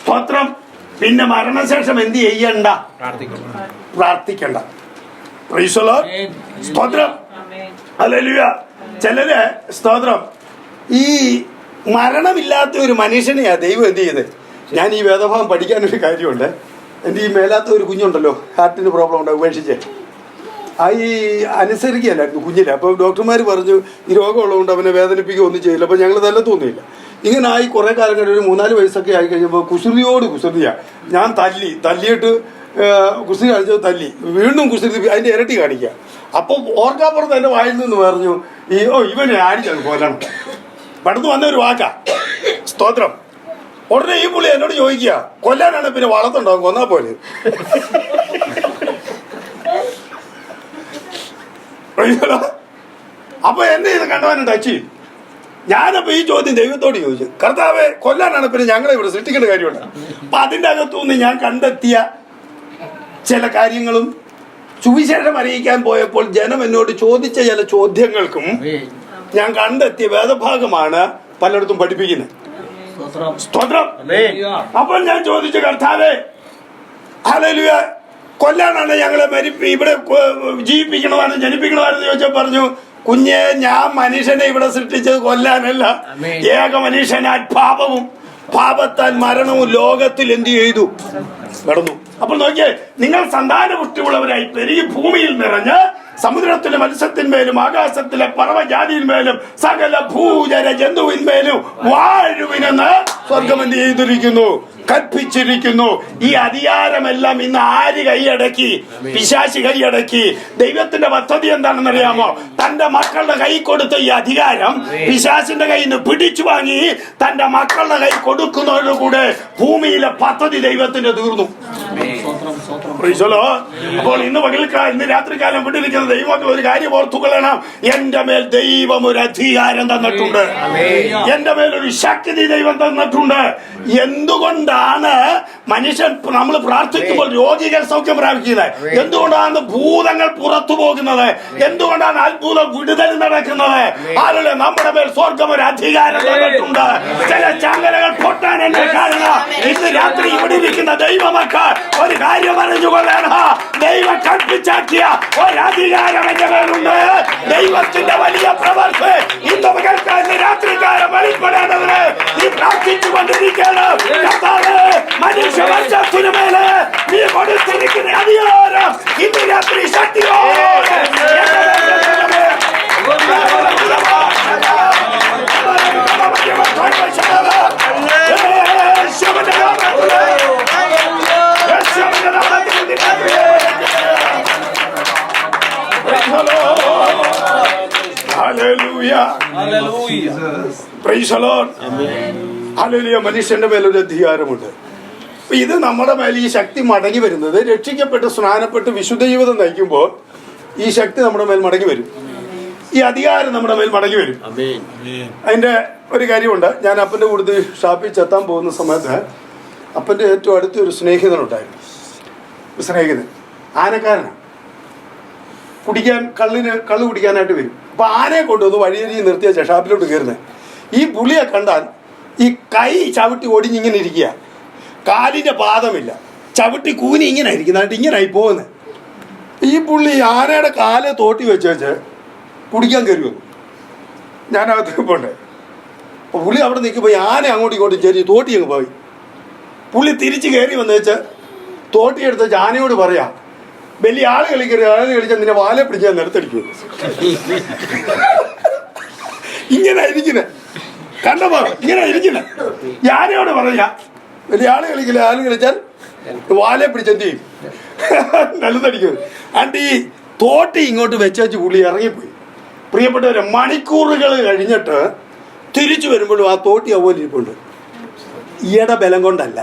സ്തോത്രം, പിന്നെ മരണശേഷം എന്ത് ചെയ്യണ്ട? പ്രാർത്ഥിക്കണ്ട. Praise the lord. സ്തോത്രം. ഹല്ലേലൂയ. ചിലര് സ്തോത്രം, ഈ മരണമില്ലാത്ത ഒരു മനുഷ്യനെയാ ദൈവം എന്ത് ചെയ്ത്. ഞാൻ ഈ വേദഭാഗം പഠിക്കാനൊരു കാര്യമുണ്ട്. എൻ്റെ ഈ മേലാത്ത ഒരു കുഞ്ഞുണ്ടല്ലോ, ഹാർട്ടിന് പ്രോബ്ലം ഉണ്ട്, ഉപേക്ഷിച്ച് ഈ അനുസരിക്കുകയല്ലായിരുന്നു കുഞ്ഞിനെ. അപ്പോൾ ഡോക്ടർമാർ പറഞ്ഞു ഈ രോഗമുള്ളതുകൊണ്ട് അവനെ വേദനിപ്പിക്കുകയൊന്നും ചെയ്യില്ല. അപ്പോൾ ഞങ്ങൾ നല്ല തോന്നിയില്ല. ഇങ്ങനെ ആയി കുറേ കാലം കഴിഞ്ഞ് ഒരു 3-4 വയസ്സൊക്കെ ആയി കഴിഞ്ഞപ്പോൾ കുസൃതിയാണ്. ഞാൻ തല്ലിയിട്ട് കുസൃതി കാണിച്ചത് തല്ലി, വീണ്ടും കുസൃതി അതിൻ്റെ ഇരട്ടി കാണിക്കുക. അപ്പോൾ ഓർക്കാപ്പുറത്ത് എൻ്റെ വായിൽ നിന്ന് പറഞ്ഞു ഇവനെ ആടിച്ചത് കൊല്ലണം. പടുത്ത് വന്ന ഒരു വാക്കാ. സ്തോത്രം. ഉടനെ ഈ പുള്ളി എന്നോട് ചോദിക്കുക, കൊല്ലാനാണ് പിന്നെ വളർത്തുണ്ടാവും, കൊന്നാ പോലെ. അപ്പൊ എന്നെ ഇത് കണ്ടവനെ ടച്ച് ചെയ്യും. ഞാനപ്പോ ഈ ചോദ്യം ദൈവത്തോട് ചോദിച്ചു, കർത്താവെ കൊല്ലാനാണ് പിന്നെ ഞങ്ങളെ ഇവിടെ സൃഷ്ടിക്കേണ്ട കാര്യമുണ്ട്. അപ്പൊ അതിൻ്റെ അകത്തുനിന്ന് ഞാൻ കണ്ടെത്തിയ ചില കാര്യങ്ങളും സുവിശേഷം അറിയിക്കാൻ പോയപ്പോൾ ജനം എന്നോട് ചോദിച്ച ചില ചോദ്യങ്ങൾക്കും ഞാൻ കണ്ടെത്തിയ വേദഭാഗമാണ് പലയിടത്തും പഠിപ്പിക്കുന്നത്. സ്തോത്രം. അപ്പോൾ ഞാൻ ചോദിച്ചു, കർത്താവേ ഹല്ലേലൂയ, കൊല്ലാനാണ് ഞങ്ങളെ ഇവിടെ ജീവിപ്പിക്കണമാണ് ജനിപ്പിക്കണമാണെന്ന് ചോദിച്ചാൽ പറഞ്ഞു, കുഞ്ഞെ, ഞാൻ മനുഷ്യനെ ഇവിടെ സൃഷ്ടിച്ചത് കൊല്ലാനല്ല. ഏക മനുഷ്യനാൽ പാപവും പാപത്താൽ മരണവും ലോകത്തിൽ എന്ത് ചെയ്തു? നടന്നു. അപ്പോൾ നോക്കിയേ, നിങ്ങൾ സന്താനപുഷ്ടിയുള്ളവരായി പെരുകി ഭൂമിയിൽ നിറഞ്ഞ് സമുദ്രത്തിലെ മത്സ്യത്തിന്മേലും ആകാശത്തിലെ പറവജാതിയിന്മേലും സകല ഭൂചര ജന്തുവിന്മേലും വാഴുവിനെന്ന് സ്വർഗം എന്ത് ചെയ്തിരിക്കുന്നു, കൽപ്പിച്ചിരിക്കുന്നു. ഈ അധികാരമെല്ലാം ഇന്ന് ആര് കൈയടക്കി? പിശാച് കൈയടക്കി. ദൈവത്തിന്റെ പദ്ധതി എന്താണെന്ന് അറിയാമോ? തന്റെ മക്കളുടെ കൈ കൊടുത്ത ഈ അധികാരം പിശാചിന്റെ കയ്യിൽ നിന്ന് പിടിച്ചു വാങ്ങി തന്റെ മക്കളുടെ കൈ കൊടുക്കുന്നതോടുകൂടെ ഭൂമിയിലെ പദ്ധതി ദൈവത്തിന്റെ തീർന്നു. അപ്പോൾ ഇന്ന് രാത്രികാലം വിട്ടിരിക്കുന്ന ദൈവമക്കൾ ഒരു കാര്യം ഓർത്തുകൊള്ളണം. എന്റെ മേൽ ദൈവം ഒരു അധികാരം തന്നിട്ടുണ്ട്. എന്റെ മേൽ ഒരു ശക്തി ദൈവം തന്നിട്ടുണ്ട്. എന്തുകൊണ്ടാണ് മനുഷ്യൻ നമ്മൾ പ്രാർത്ഥിക്കുമ്പോൾ രോഗികൾ സൗഖ്യം പ്രാപിക്കുന്നത്? എന്തുകൊണ്ടാണ് ഭൂതങ്ങൾ പുറത്തു പോകുന്നത്? എന്തുകൊണ്ടാണ് അത്ഭുത വിടുതൽ നടക്കുന്നത്? ആരുടെ നമ്മുടെ മേൽ സ്വർഗം ഒരു അധികാരം തന്നിട്ടുണ്ട്. ചില ചങ്ങലകൾ പൊട്ടാൻ എന്റെ കാരണം ഇന്ന് രാത്രി ഇവിടെ ഇരിക്കുന്ന ദൈവമക്കൾ ഒരു കാര്യം അറിഞ്ഞുകൊള്ളണം. ദൈവം കൽപ്പിച്ചാക്കിയ ഒരധികാരം എന്റെ മേലുണ്ട്. ദൈവത്തിന്റെ വലിയ പ്രവർത്തി ഇന്ന് മകൾക്ക് രാത്രികാലം വെളിപ്പെടേണ്ടതിന് നീ പ്രാർത്ഥിച്ചു കൊണ്ടിരിക്കണം. മനുഷ്യവർഗത്തിനു മേലെ നീ കൊടുത്തിരിക്കുന്ന അധികാരം ഇന്ന് രാത്രി ശക്തിയോടെ മനുഷ്യന്റെ മേലൊരു അധികാരമുണ്ട്. ഇത് നമ്മുടെ മേൽ ഈ ശക്തി മടങ്ങി വരുന്നത് രക്ഷിക്കപ്പെട്ട് സ്നാനപ്പെട്ട് വിശുദ്ധ ജീവിതം നയിക്കുമ്പോൾ ഈ ശക്തി നമ്മുടെ മേൽ മടങ്ങി വരും. ഈ അധികാരം നമ്മുടെ മേൽ മടങ്ങി വരും. അതിന്റെ ഒരു കാര്യമുണ്ട്. ഞാൻ അപ്പന്റെ കൂടുതൽ ഷാപ്പിൽ ചെത്താൻ പോകുന്ന സമയത്ത് അപ്പന്റെ ഏറ്റവും അടുത്തൊരു സ്നേഹിതനുണ്ടായിരുന്നു. സ്നേഹിതൻ ആനക്കാരനാണ്. കള്ള് കുടിക്കാനായിട്ട് വരും. അപ്പൊ ആനയെ കൊണ്ടുവന്ന് വഴിയരിഞ്ഞ് നിർത്തിയ ഷാപ്പിലോട്ട് കയറുന്നത്. ഈ പുള്ളിയെ കണ്ടാൽ ഈ കൈ ചവിട്ടി ഒടിഞ്ഞിങ്ങനെ ഇരിക്കുക, കാലിന്റെ പാദമില്ല, ചവിട്ടി കൂനി ഇങ്ങനെ ഇരിക്കുന്നതായിട്ട് ഇങ്ങനായി പോകുന്നത്. ഈ പുള്ളി ആനയുടെ കാല് തോട്ടി വെച്ച് കുടിക്കാൻ കയറി വന്നു. ഞാനകത്ത് പോണ്ടേ. അപ്പോൾ പുള്ളി അവിടെ നിൽക്കുമ്പോൾ ആന അങ്ങോട്ടും ഇങ്ങോട്ടും ചെറിയ തോട്ടി അങ്ങ് പോയി. പുള്ളി തിരിച്ച് കയറി വന്ന് വെച്ച് തോട്ടി എടുത്ത് ആനയോട് പറയാം, വലിയ ആള് കളിച്ചാൽ നിന്നെ വാലെ പിടിച്ചാൽ നിലത്തടിക്കും. ഇങ്ങനെ ഇരിക്കുന്നെ കണ്ടപ്പോ ഇങ്ങനെ ഇരിക്കുന്നെ. ആനയോട് പറയാ, വലിയ ആള് കളിച്ചാൽ വാലെ പിടിച്ചെന്ത് ചെയ്യും, നിലത്തടിക്കും. ആണ്ട് ഈ തോട്ടി ഇങ്ങോട്ട് വെച്ചു പുള്ളി ഇറങ്ങിപ്പോയി. പ്രിയപ്പെട്ടവരെ, മണിക്കൂറുകൾ കഴിഞ്ഞിട്ട് തിരിച്ചു വരുമ്പോഴും ആ തോട്ടി അതുപോലെ ഇരിപ്പുണ്ട്. ഈയുടെ ബലം കൊണ്ടല്ല.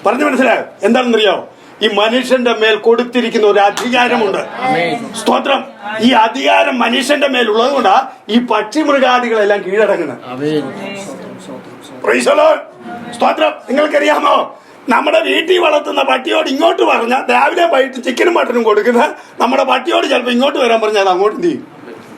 പറഞ്ഞു മനസ്സിലായോ? എന്താണെന്നറിയാമോ? ഈ മനുഷ്യന്റെ മേൽ കൊടുത്തിരിക്കുന്ന ഒരു അധികാരമുണ്ട്. സ്തോത്രം. ഈ അധികാരം മനുഷ്യന്റെ മേലുള്ളത് കൊണ്ടാ ഈ പക്ഷിമൃഗാദികളെല്ലാം കീഴടങ്ങുന്നത്. സ്തോത്രം. നിങ്ങൾക്കറിയാമോ, നമ്മുടെ വീട്ടിൽ വളർത്തുന്ന പട്ടിയോട് ഇങ്ങോട്ട് പറഞ്ഞാൽ രാവിലെ വൈകിട്ട് ചിക്കനും മട്ടനും കൊടുക്കുന്ന നമ്മുടെ പട്ടിയോട് ചിലപ്പോൾ ഇങ്ങോട്ട് വരാൻ പറഞ്ഞാൽ അത് അങ്ങോട്ട് എന്ത് ചെയ്യും?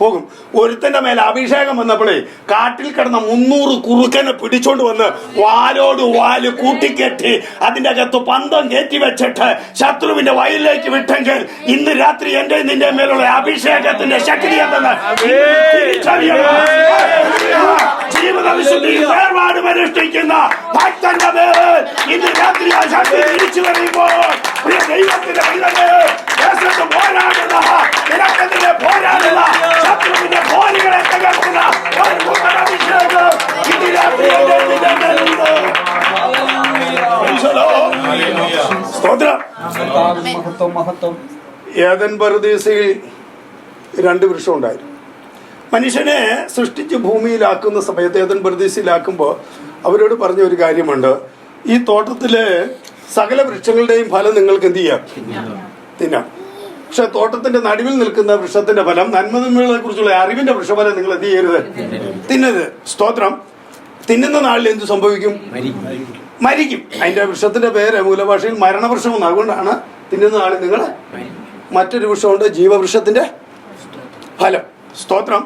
പോകും. ഒരുത്തന്റെ മേലെ അഭിഷേകം വന്നപ്പോഴേ കാട്ടിൽ കിടന്ന 300 കുറുക്കനെ പിടിച്ചോണ്ട് വന്ന് വാലോട് വാല് കൂട്ടിക്കെട്ടി അതിന്റെ അകത്ത് പന്തം കയറ്റി വെച്ചിട്ട് ശത്രുവിന്റെ വയലിലേക്ക് വിട്ടെങ്കിൽ ഇന്ന് രാത്രി എന്റെ നിന്റെ മേലുള്ള അഭിഷേകത്തിന്റെ ശക്തി എന്തെന്ന് ജീവിത വിശുദ്ധി വേർപാട് അനുഷ്ഠിക്കുന്ന ഭക്തന്റെ മേൽ ഇന്ന് രാത്രി ആ ശക്തി തിരിച്ചു വരുമ്പോൾ ദൈവത്തിന്റെ പോരാടുന്ന നിരക്കത്തിന്റെ പോരാടുന്ന ശത്രുവിന്റെ പോരുകളെ തകർക്കുന്ന അഭിഷേകം ഇന്ന് രാത്രി ഏദൻ പർദീസയിൽ 2 വൃക്ഷം ഉണ്ടായിരുന്നു. മനുഷ്യനെ സൃഷ്ടിച്ച് ഭൂമിയിലാക്കുന്ന സമയത്ത് ഏദൻ പർദീസയിലാക്കുമ്പോൾ അവരോട് പറഞ്ഞ ഒരു കാര്യമുണ്ട്. ഈ തോട്ടത്തിലെ സകല വൃക്ഷങ്ങളുടെയും ഫലം നിങ്ങൾക്ക് എന്ത് ചെയ്യാം? തിന്നാം. പക്ഷെ തോട്ടത്തിന്റെ നടുവിൽ നിൽക്കുന്ന വൃക്ഷത്തിന്റെ ഫലം, നന്മതിന്മകളെ കുറിച്ചുള്ള അറിവിന്റെ വൃക്ഷഫലം നിങ്ങൾ എന്ത് ചെയ്യരുത്? തിന്നരുത്. സ്തോത്രം. തിന്നുന്ന നാളിൽ എന്ത് സംഭവിക്കും? മരിക്കും. അതിന്റെ വൃക്ഷത്തിന്റെ പേര് മൂലഭാഷയിൽ മരണവൃക്ഷം എന്ന്. അതുകൊണ്ടാണ് തിന്നുന്ന നാളിൽ നിങ്ങൾ. മറ്റൊരു വൃക്ഷമുണ്ട്, ജീവവൃക്ഷത്തിന്റെ ഫലം. സ്തോത്രം.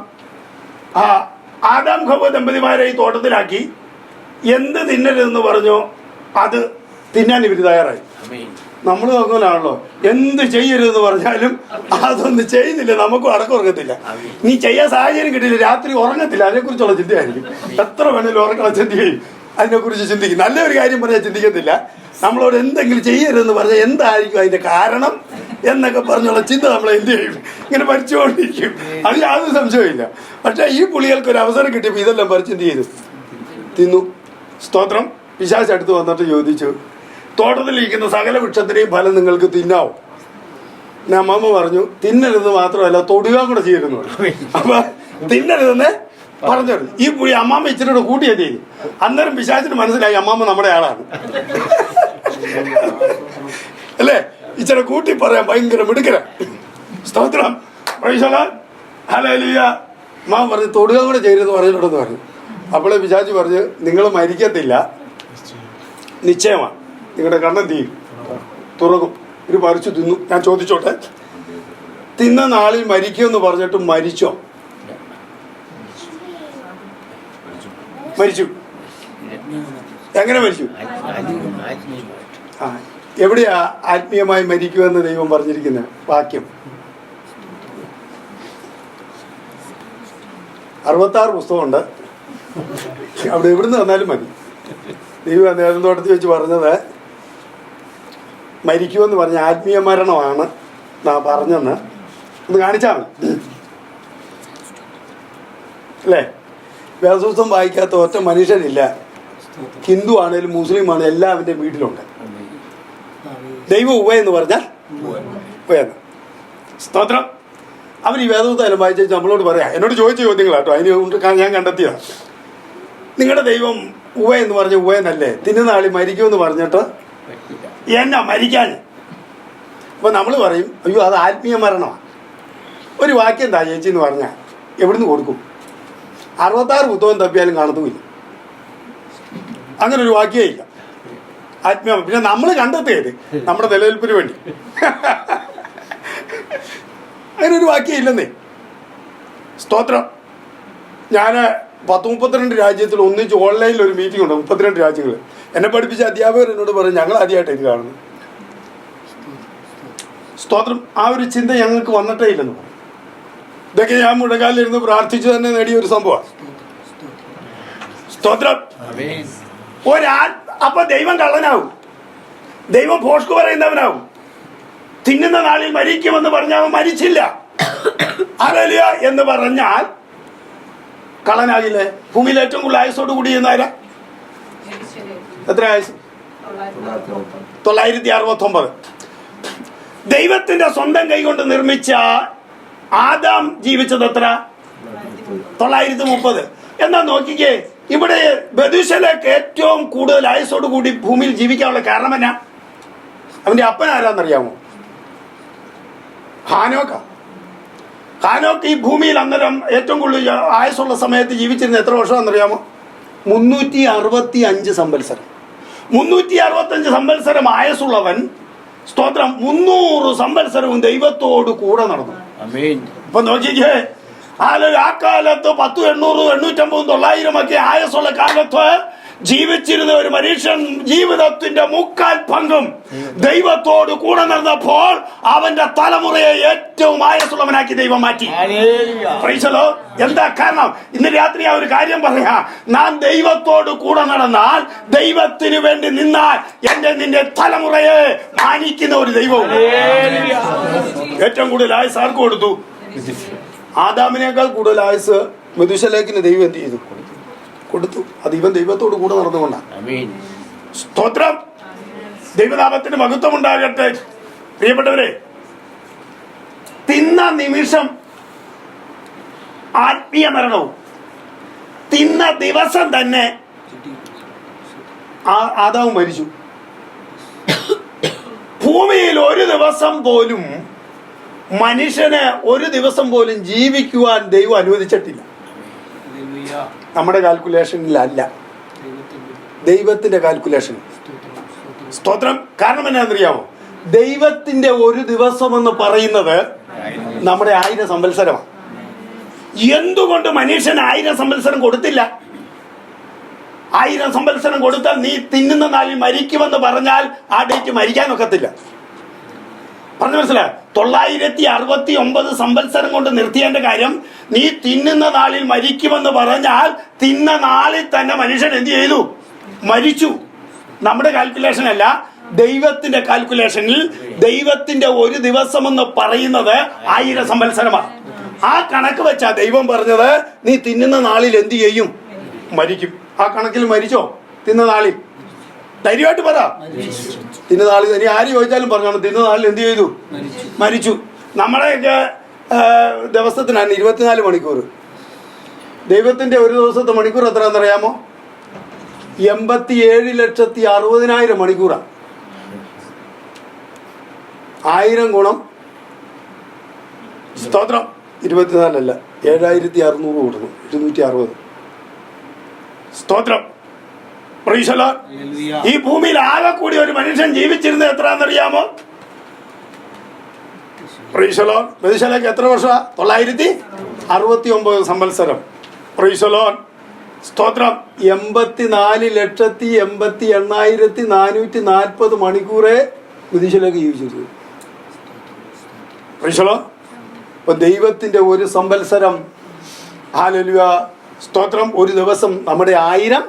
ആദാം ഹവ്വ ദമ്പതിമാരെ ഈ തോട്ടത്തിലാക്കി എന്ത് തിന്നരുതെന്ന് പറഞ്ഞോ അത് തിന്നാൻ ഇവർ തയ്യാറായി. നമ്മൾ നോക്കുമ്പോഴാണല്ലോ എന്ത് ചെയ്യരുതെന്ന് പറഞ്ഞാലും അതൊന്നും ചെയ്യുന്നില്ല. നമുക്കും അടക്കം ഉറങ്ങത്തില്ല. നീ ചെയ്യാൻ സാഹചര്യം കിട്ടിയില്ല, രാത്രി ഉറങ്ങത്തില്ല. അതിനെക്കുറിച്ചുള്ള ചിന്തയായിരിക്കും. എത്ര വേണേലും ഉറക്കണം ചിന്തിക്കുകയും അതിനെക്കുറിച്ച് ചിന്തിക്കും. നല്ലൊരു കാര്യം പറഞ്ഞാൽ ചിന്തിക്കത്തില്ല. നമ്മളോട് എന്തെങ്കിലും ചെയ്യരുതെന്ന് പറഞ്ഞാൽ എന്തായിരിക്കും അതിന്റെ കാരണം എന്നൊക്കെ പറഞ്ഞുള്ള ചിന്ത നമ്മളെ എന്ത് ചെയ്യും, ഇങ്ങനെ ഭരിച്ചുകൊണ്ടിരിക്കും. അത് യാതൊരു സംശയമില്ല. പക്ഷെ ഈ പുളികൾക്ക് ഒരു അവസരം കിട്ടിയപ്പോൾ ഇതെല്ലാം പറിച്ച് എന്ത് ചെയ്തു? തിന്നു. സ്തോത്രം. പിശാച് അടുത്ത് വന്നിട്ട് ചോദിച്ചു, തോട്ടത്തിലിരിക്കുന്ന സകല വൃക്ഷത്തിന്റെയും ഫലം നിങ്ങൾക്ക് തിന്നാവും. പിന്നെ അമ്മമ്മ പറഞ്ഞു, തിന്നരുത് മാത്രമല്ല തൊടുക കൂടെ ചെയ്യരുതെന്ന് പറഞ്ഞു. അപ്പൊ തിന്നരുതെന്ന് പറഞ്ഞു. ഈ പുളി അമ്മാമ്മ ഇച്ചിരി കൂട്ടിയത് ചെയ്തു. അന്നേരം പിശാചിന് മനസ്സിലായി അമ്മാമ്മ നമ്മുടെ ആളാണ് അല്ലേ. ഇച്ചിരി കൂട്ടി പറയാൻ ഭയങ്കര മിടുക്കര. സ്തോത്രം. ഹല്ലേലൂയ. അമ്മാമ്മ പറഞ്ഞു തൊടുക കൂടെ ചെയ്യരുതെന്ന് പറഞ്ഞിട്ടുണ്ടെന്ന് പറഞ്ഞു. അപ്പോഴേ പിശാച് പറഞ്ഞു, നിങ്ങൾ മരിക്കത്തില്ല, നിശ്ചയമാണ്, നിങ്ങളുടെ കണ്ണം തീരും, തുറക്കും. ഒരു പറിച്ചു തിന്നു. ഞാൻ ചോദിച്ചോട്ടെ, തിന്ന നാളിൽ മരിക്കുമെന്ന് പറഞ്ഞിട്ട് മരിച്ചോ? മരിച്ചു. എങ്ങനെ മരിച്ചു? ആ, എവിടെയാ ആത്മീയമായി മരിക്കുമെന്ന് ദൈവം പറഞ്ഞിരിക്കുന്ന വാക്യം? 66 പുസ്തകമുണ്ട്. അവിടെ എവിടുന്ന് വന്നാലും മതി. ദൈവം നേരം തോട്ടത്തിൽ വെച്ച് പറഞ്ഞത് മരിക്കുമെന്ന് പറഞ്ഞ ആത്മീയ മരണമാണ് പറഞ്ഞെന്ന് ഒന്ന് കാണിച്ചാൽ മതി അല്ലേ. വേദപുസ്തകം വായിക്കാത്ത ഒറ്റ മനുഷ്യനില്ല. ഹിന്ദു ആണേലും മുസ്ലിം ആണേലും എല്ലാവരുടെയും വീട്ടിലുണ്ട്. ദൈവം ഉവ്വ എന്ന് പറഞ്ഞാൽ ഉവ്വയെന്ന്. സ്തോത്രം. അവൻ ഈ വേദപുസ്തകം വായിച്ചു നമ്മളോട് പറയാം. എന്നോട് ചോദിച്ച ചോദ്യങ്ങളാട്ടോ, അതിന് ഞാൻ കണ്ടെത്തിയതാണ്. നിങ്ങളുടെ ദൈവം ഉവ്വ എന്ന് പറഞ്ഞ ഉവ്വയെന്നല്ലേ, തിന്നുന്ന ആളി മരിക്കുമെന്ന് പറഞ്ഞിട്ട് എന്നാ മരിക്കാൻ? അപ്പൊ നമ്മൾ പറയും, അയ്യോ അത് ആത്മീയ മരണമാണ്. ഒരു വാക്യം എന്താ ചേച്ചി എന്ന് പറഞ്ഞാൽ എവിടുന്ന് കൊടുക്കും? 66 പുസ്തകം തപ്പിയാലും കാണത്തുമില്ല. അങ്ങനെ ഒരു വാക്യേ ഇല്ല ആത്മീയ. പിന്നെ നമ്മൾ കണ്ടെത്തിയത് നമ്മുടെ നിലനിൽപ്പിന് വേണ്ടി അങ്ങനെ ഒരു വാക്യം ഇല്ലെന്നേ. സ്തോത്രം. ഞാൻ 32 രാജ്യത്തിൽ ഒന്നിച്ച് ഓൺലൈനിൽ ഒരു മീറ്റിംഗ് ഉണ്ട്. 32 രാജ്യങ്ങൾ. എന്നെ പഠിപ്പിച്ച അധ്യാപകർ എന്നോട് പറയും, ഞങ്ങൾ ആദ്യമായിട്ടാണ് ഇത് കാണുന്നത്. സ്തോത്രം. ആ ഒരു ചിന്ത ഞങ്ങൾക്ക് വന്നിട്ടേ ഇല്ലെന്ന് പറയും. ഇതൊക്കെ ഞാൻ മുഴങ്കാലിലിരുന്ന് പ്രാർത്ഥിച്ചു തന്നെ നേടിയ ഒരു സംഭവമാണ്. സ്തോത്രം. അപ്പൊ ദൈവം കള്ളനാവും, ദൈവം ഫോഷ്ക്ക് പറയുന്നവനാവും. തിന്നുന്ന നാളിൽ മരിക്കുമെന്ന് പറഞ്ഞാൽ അവൻ മരിച്ചില്ല. ഹല്ലേലൂയ എന്ന് പറഞ്ഞാൽ കള്ളനാകില്ലേ? ഭൂമിയിൽ ഏറ്റവും കൂടുതൽ ആയുസോട് കൂടി എന്നാരാ? എത്ര ആയുസ്? 969. ദൈവത്തിന്റെ സ്വന്തം കൈകൊണ്ട് നിർമ്മിച്ച ആദാം ജീവിച്ചത് എത്ര? 930. എന്നാ നോക്കിക്കേ, ഇവിടെ ബെഥൂശലേക്ക് ഏറ്റവും കൂടുതൽ ആയുസോട് കൂടി ഭൂമിയിൽ ജീവിക്കാനുള്ള കാരണം എന്നാ? അവന്റെ അപ്പൻ ആരാന്നറിയാമോ? ഹാനോക്ക. ഹാനോക്ക് ഈ ഭൂമിയിൽ അന്നേരം ഏറ്റവും കൂടുതൽ ആയുസുള്ള സമയത്ത് ജീവിച്ചിരുന്ന എത്ര വർഷമാണെന്നറിയാമോ? 365 സംവത്സരം. 365 സംവത്സരം ആയുസുള്ളവൻ, സ്തോത്രം, 300 സംവത്സരവും ദൈവത്തോട് കൂടെ നടന്നു. അപ്പൊ നോക്കിക്കേ, ആ കാലത്ത് 10, 800, 850, 900 ഒക്കെ ആയുസുള്ള കാലത്ത് ജീവിച്ചിരുന്ന ഒരു മനുഷ്യൻ ജീവിതത്തിന്റെ 3/4 പങ്കും ദൈവത്തോട് കൂടെ നടന്നപ്പോൾ അവന്റെ തലമുറയെ ഏറ്റവും ആയുസുള്ളവനാക്കി ദൈവം മാറ്റി. എന്താ കാരണം? ഇന്ന് രാത്രി ആ ഒരു കാര്യം പറയാ, നാം ദൈവത്തോട് കൂടെ നടന്നാൽ, ദൈവത്തിന് വേണ്ടി നിന്നാൽ നിന്റെ തലമുറയെ മാനിക്കുന്ന ഒരു ദൈവവും. ഏറ്റവും കൂടുതൽ ആയുസ് ആർക്ക് കൊടുത്തു? ആദാമിനേക്കാൾ കൂടുതൽ ആയുസ് മെഥൂശലേഖിന് ദൈവം എന്ത് ചെയ്തു? കൊടുത്തു. അത് ഇവൻ ദൈവത്തോട് കൂടെ നടന്നുകൊണ്ടാണ്. സ്തോത്രം. ദൈവനാമത്തിന് മഹത്വം ഉണ്ടാകട്ടെ. പ്രിയപ്പെട്ടവരെ, തിന്ന നിമിഷം ആത്മീയ മരണവും, തിന്ന ദിവസം തന്നെ ആദാം മരിച്ചു. ഭൂമിയിൽ ഒരു ദിവസം പോലും മനുഷ്യന് ഒരു ദിവസം പോലും ജീവിക്കുവാൻ ദൈവം അനുവദിച്ചിട്ടില്ല. നമ്മുടെ കാൽക്കുലേഷനിലല്ല, ദൈവത്തിന്റെ കാൽക്കുലേഷൻ. സ്തോത്രം. കാരണം എന്നാന്നറിയാമോ? ദൈവത്തിന്റെ ഒരു ദിവസം എന്ന് പറയുന്നത് നമ്മുടെ 1000 സംവത്സരമാണ്. എന്തുകൊണ്ട് മനുഷ്യന് 1000 സംവത്സരം കൊടുത്തില്ല? 1000 സംവത്സരം കൊടുത്താൽ നീ തിന്നുന്ന നാളിൽ മരിക്കുമെന്ന് പറഞ്ഞാൽ ആ ഡേറ്റ് മരിക്കാനൊക്കത്തില്ല. പറഞ്ഞു മനസ്സിലായി? 969 സംവത്സരം കൊണ്ട് നിർത്തിയതിന്റെ കാര്യം, നീ തിന്നുന്ന നാളിൽ മരിക്കുമെന്ന് പറഞ്ഞാൽ തിന്ന നാളിൽ തന്നെ മനുഷ്യൻ എന്ത് ചെയ്തു? മരിച്ചു. നമ്മുടെ കാൽക്കുലേഷൻ അല്ല, ദൈവത്തിന്റെ കാൽക്കുലേഷനിൽ ദൈവത്തിന്റെ ഒരു ദിവസം എന്ന് പറയുന്നത് 1000 സംവത്സരമാണ്. ആ കണക്ക് വെച്ചാ ദൈവം പറഞ്ഞത്, നീ തിന്നുന്ന നാളിൽ എന്ത് ചെയ്യും? മരിക്കും. ആ കണക്കിൽ മരിച്ചോ? തിന്ന നാളിൽ ധൈര്യമായിട്ട് പറ. തിന്ന നാളിൽ ഇനി ആര് ചോദിച്ചാലും പറഞ്ഞോളൂ, തിന്ന നാളിൽ എന്ത് ചെയ്തു? മരിച്ചു. നമ്മളെയൊക്കെ ദിവസത്തിനാണ് 24 മണിക്കൂർ. ദൈവത്തിന്റെ ഒരു ദിവസത്തെ മണിക്കൂർ എത്രയാണെന്നറിയാമോ? 87,60,000 മണിക്കൂറാണ്. 1000 ഗുണം സ്തോത്രം 24 അല്ല, 7,600 കൊടുക്കും, 260. സ്തോത്രം. Praise the lord. ഈ ഭൂമിയിൽ ആകെ കൂടി ഒരു മനുഷ്യൻ ജീവിച്ചിരുന്നത് എത്രയാണെന്നറിയാമോ? Praise the lord. മെതുശലയ്ക്ക് എത്ര വർഷമാണ്? 969 സംവത്സരം. Praise the lord. സ്തോത്രം. 84,80,440 മണിക്കൂറേ മെതുശലയ്ക്ക് ജീവിച്ചിരുന്നു. Praise the lord. അപ്പൊ ദൈവത്തിന്റെ ഒരു സംവത്സരം, ഹല്ലേലൂയ, സ്തോത്രം, ഒരു ദിവസം നമ്മുടെ 1000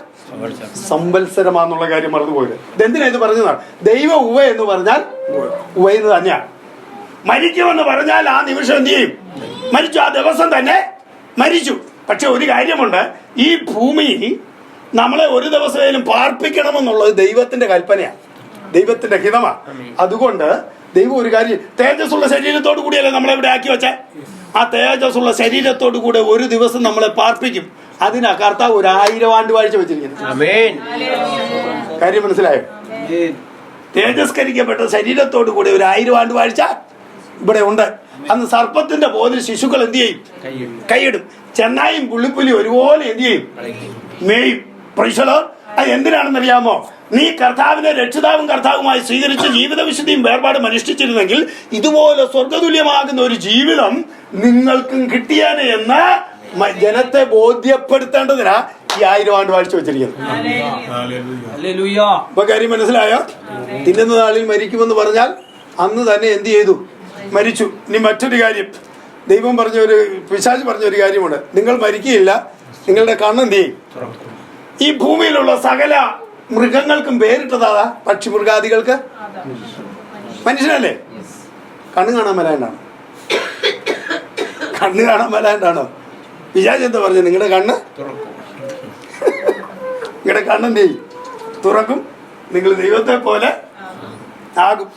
സംവത്സരമാന്നുള്ള കാര്യം മറന്നുപോയത്. ഇതെന്തിനാ ഇത് പറഞ്ഞതാണ്? ദൈവ ഉവ എന്ന് പറഞ്ഞാൽ ഉവയെന്ന് തന്നെയാണ്. മരിക്കുമെന്ന് പറഞ്ഞാൽ ആ നിമിഷം എന്ത് ചെയ്യും? മരിച്ചു. ആ ദിവസം തന്നെ മരിച്ചു. പക്ഷെ ഒരു കാര്യമുണ്ട്, ഈ ഭൂമി നമ്മളെ ഒരു ദിവസമേലും പാർപ്പിക്കണമെന്നുള്ളത് ദൈവത്തിന്റെ കൽപ്പനയാണ്, ദൈവത്തിന്റെ ഹിതമാണ്. അതുകൊണ്ട് ദൈവം ഒരു കാര്യം, തേജസ്സുള്ള ശരീരത്തോടു കൂടിയല്ലേ നമ്മളെ ഇവിടെ ആക്കി വെച്ച, ആ തേജസ്സുള്ള ശരീരത്തോടു കൂടെ ഒരു ദിവസം നമ്മളെ പാർപ്പിക്കും. അതിനാ കർത്താവ് ഒരു 1000 ആണ്ട് വാഴ്ച വെച്ചിരിക്കുന്നത്. കാര്യം മനസ്സിലായോ? തേജസ്കരിക്കപ്പെട്ട ശരീരത്തോടു കൂടെ ഒരു 1000 ആണ്ട് വാഴ്ച ഇവിടെ ഉണ്ട്. അന്ന് സർപ്പത്തിന്റെ പോതിൽ ശിശുക്കൾ എന്ത് ചെയ്യും? കൈയിടും. ചെന്നായും പുള്ളിപ്പുലി ഒരുപോലെ എന്ത് ചെയ്യും? മേയും. Praise the lord. അത് എന്തിനാണെന്നറിയാമോ? നീ കർത്താവിനെ രക്ഷിതാവും കർത്താവുമായി സ്വീകരിച്ച് ജീവിത വിശുദ്ധിയും വേർപാടും അനുഷ്ഠിച്ചിരുന്നെങ്കിൽ ഇതുപോലെ സ്വർഗതുല്യമാകുന്ന ഒരു ജീവിതം നിങ്ങൾക്കും കിട്ടിയാനെ എന്ന് ജനത്തെ ബോധ്യപ്പെടുത്തേണ്ടതിനാ ഈ 1000 ആണ്ട് വാഴ്ച വെച്ചിരിക്കുന്നത്. ഇപ്പൊ കാര്യം മനസ്സിലായോ? തിന്നുന്ന നാളിൽ മരിക്കുമെന്ന് പറഞ്ഞാൽ അന്ന് തന്നെ എന്ത് ചെയ്തു? മരിച്ചു. ഇനി മറ്റൊരു കാര്യം, ദൈവം പറഞ്ഞൊരു, പിശാച് പറഞ്ഞൊരു കാര്യമുണ്ട്, നിങ്ങൾ മരിക്കുകയില്ല, നിങ്ങളുടെ കണ്ണെന്ത് ചെയ്യും? ഈ ഭൂമിയിലുള്ള സകല മൃഗങ്ങൾക്കും പേരിട്ടതാ, പക്ഷി മൃഗാദികൾക്ക്. മനുഷ്യനല്ലേ? കണ്ണ് കാണാൻ മേലാണ്ടാണോ? കണ്ണ് കാണാൻ മേലാണ്ടാണോ? പിശാച് എന്താ പറഞ്ഞു? നിങ്ങളുടെ കണ്ണ്, നിങ്ങളുടെ കണ്ണെന്ത് ചെയ്യും? തുറക്കും. നിങ്ങൾ ദൈവത്തെ പോലെ ആകും.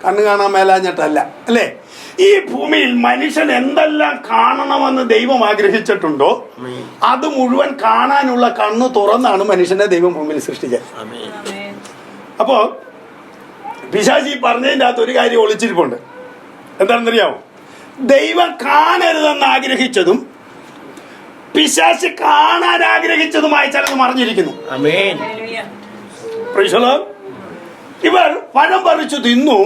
കണ്ണ് കാണാൻ മേലാഞ്ഞിട്ടല്ല, അല്ലേ? ഈ ഭൂമിയിൽ മനുഷ്യൻ എന്തെല്ലാം കാണണമെന്ന് ദൈവം ആഗ്രഹിച്ചിട്ടുണ്ടോ അത് മുഴുവൻ കാണാനുള്ള കണ്ണ് തുറന്നാണ് മനുഷ്യനെ ദൈവം ഭൂമിയിൽ സൃഷ്ടിച്ചത്. അപ്പോ പിശാചി പറഞ്ഞതിൻ്റെ അകത്ത് ഒരു കാര്യം ഒളിച്ചിരിപ്പുണ്ട്. എന്താണെന്നറിയാമോ? ദൈവം കാണരുതെന്ന് ആഗ്രഹിച്ചതും പിശാച് കാണാൻ ആഗ്രഹിച്ചതുമായി ചിലത് മറിഞ്ഞിരിക്കുന്നു. Price the Lord. ഇവർ പഴം പറിച്ചു തിന്നു.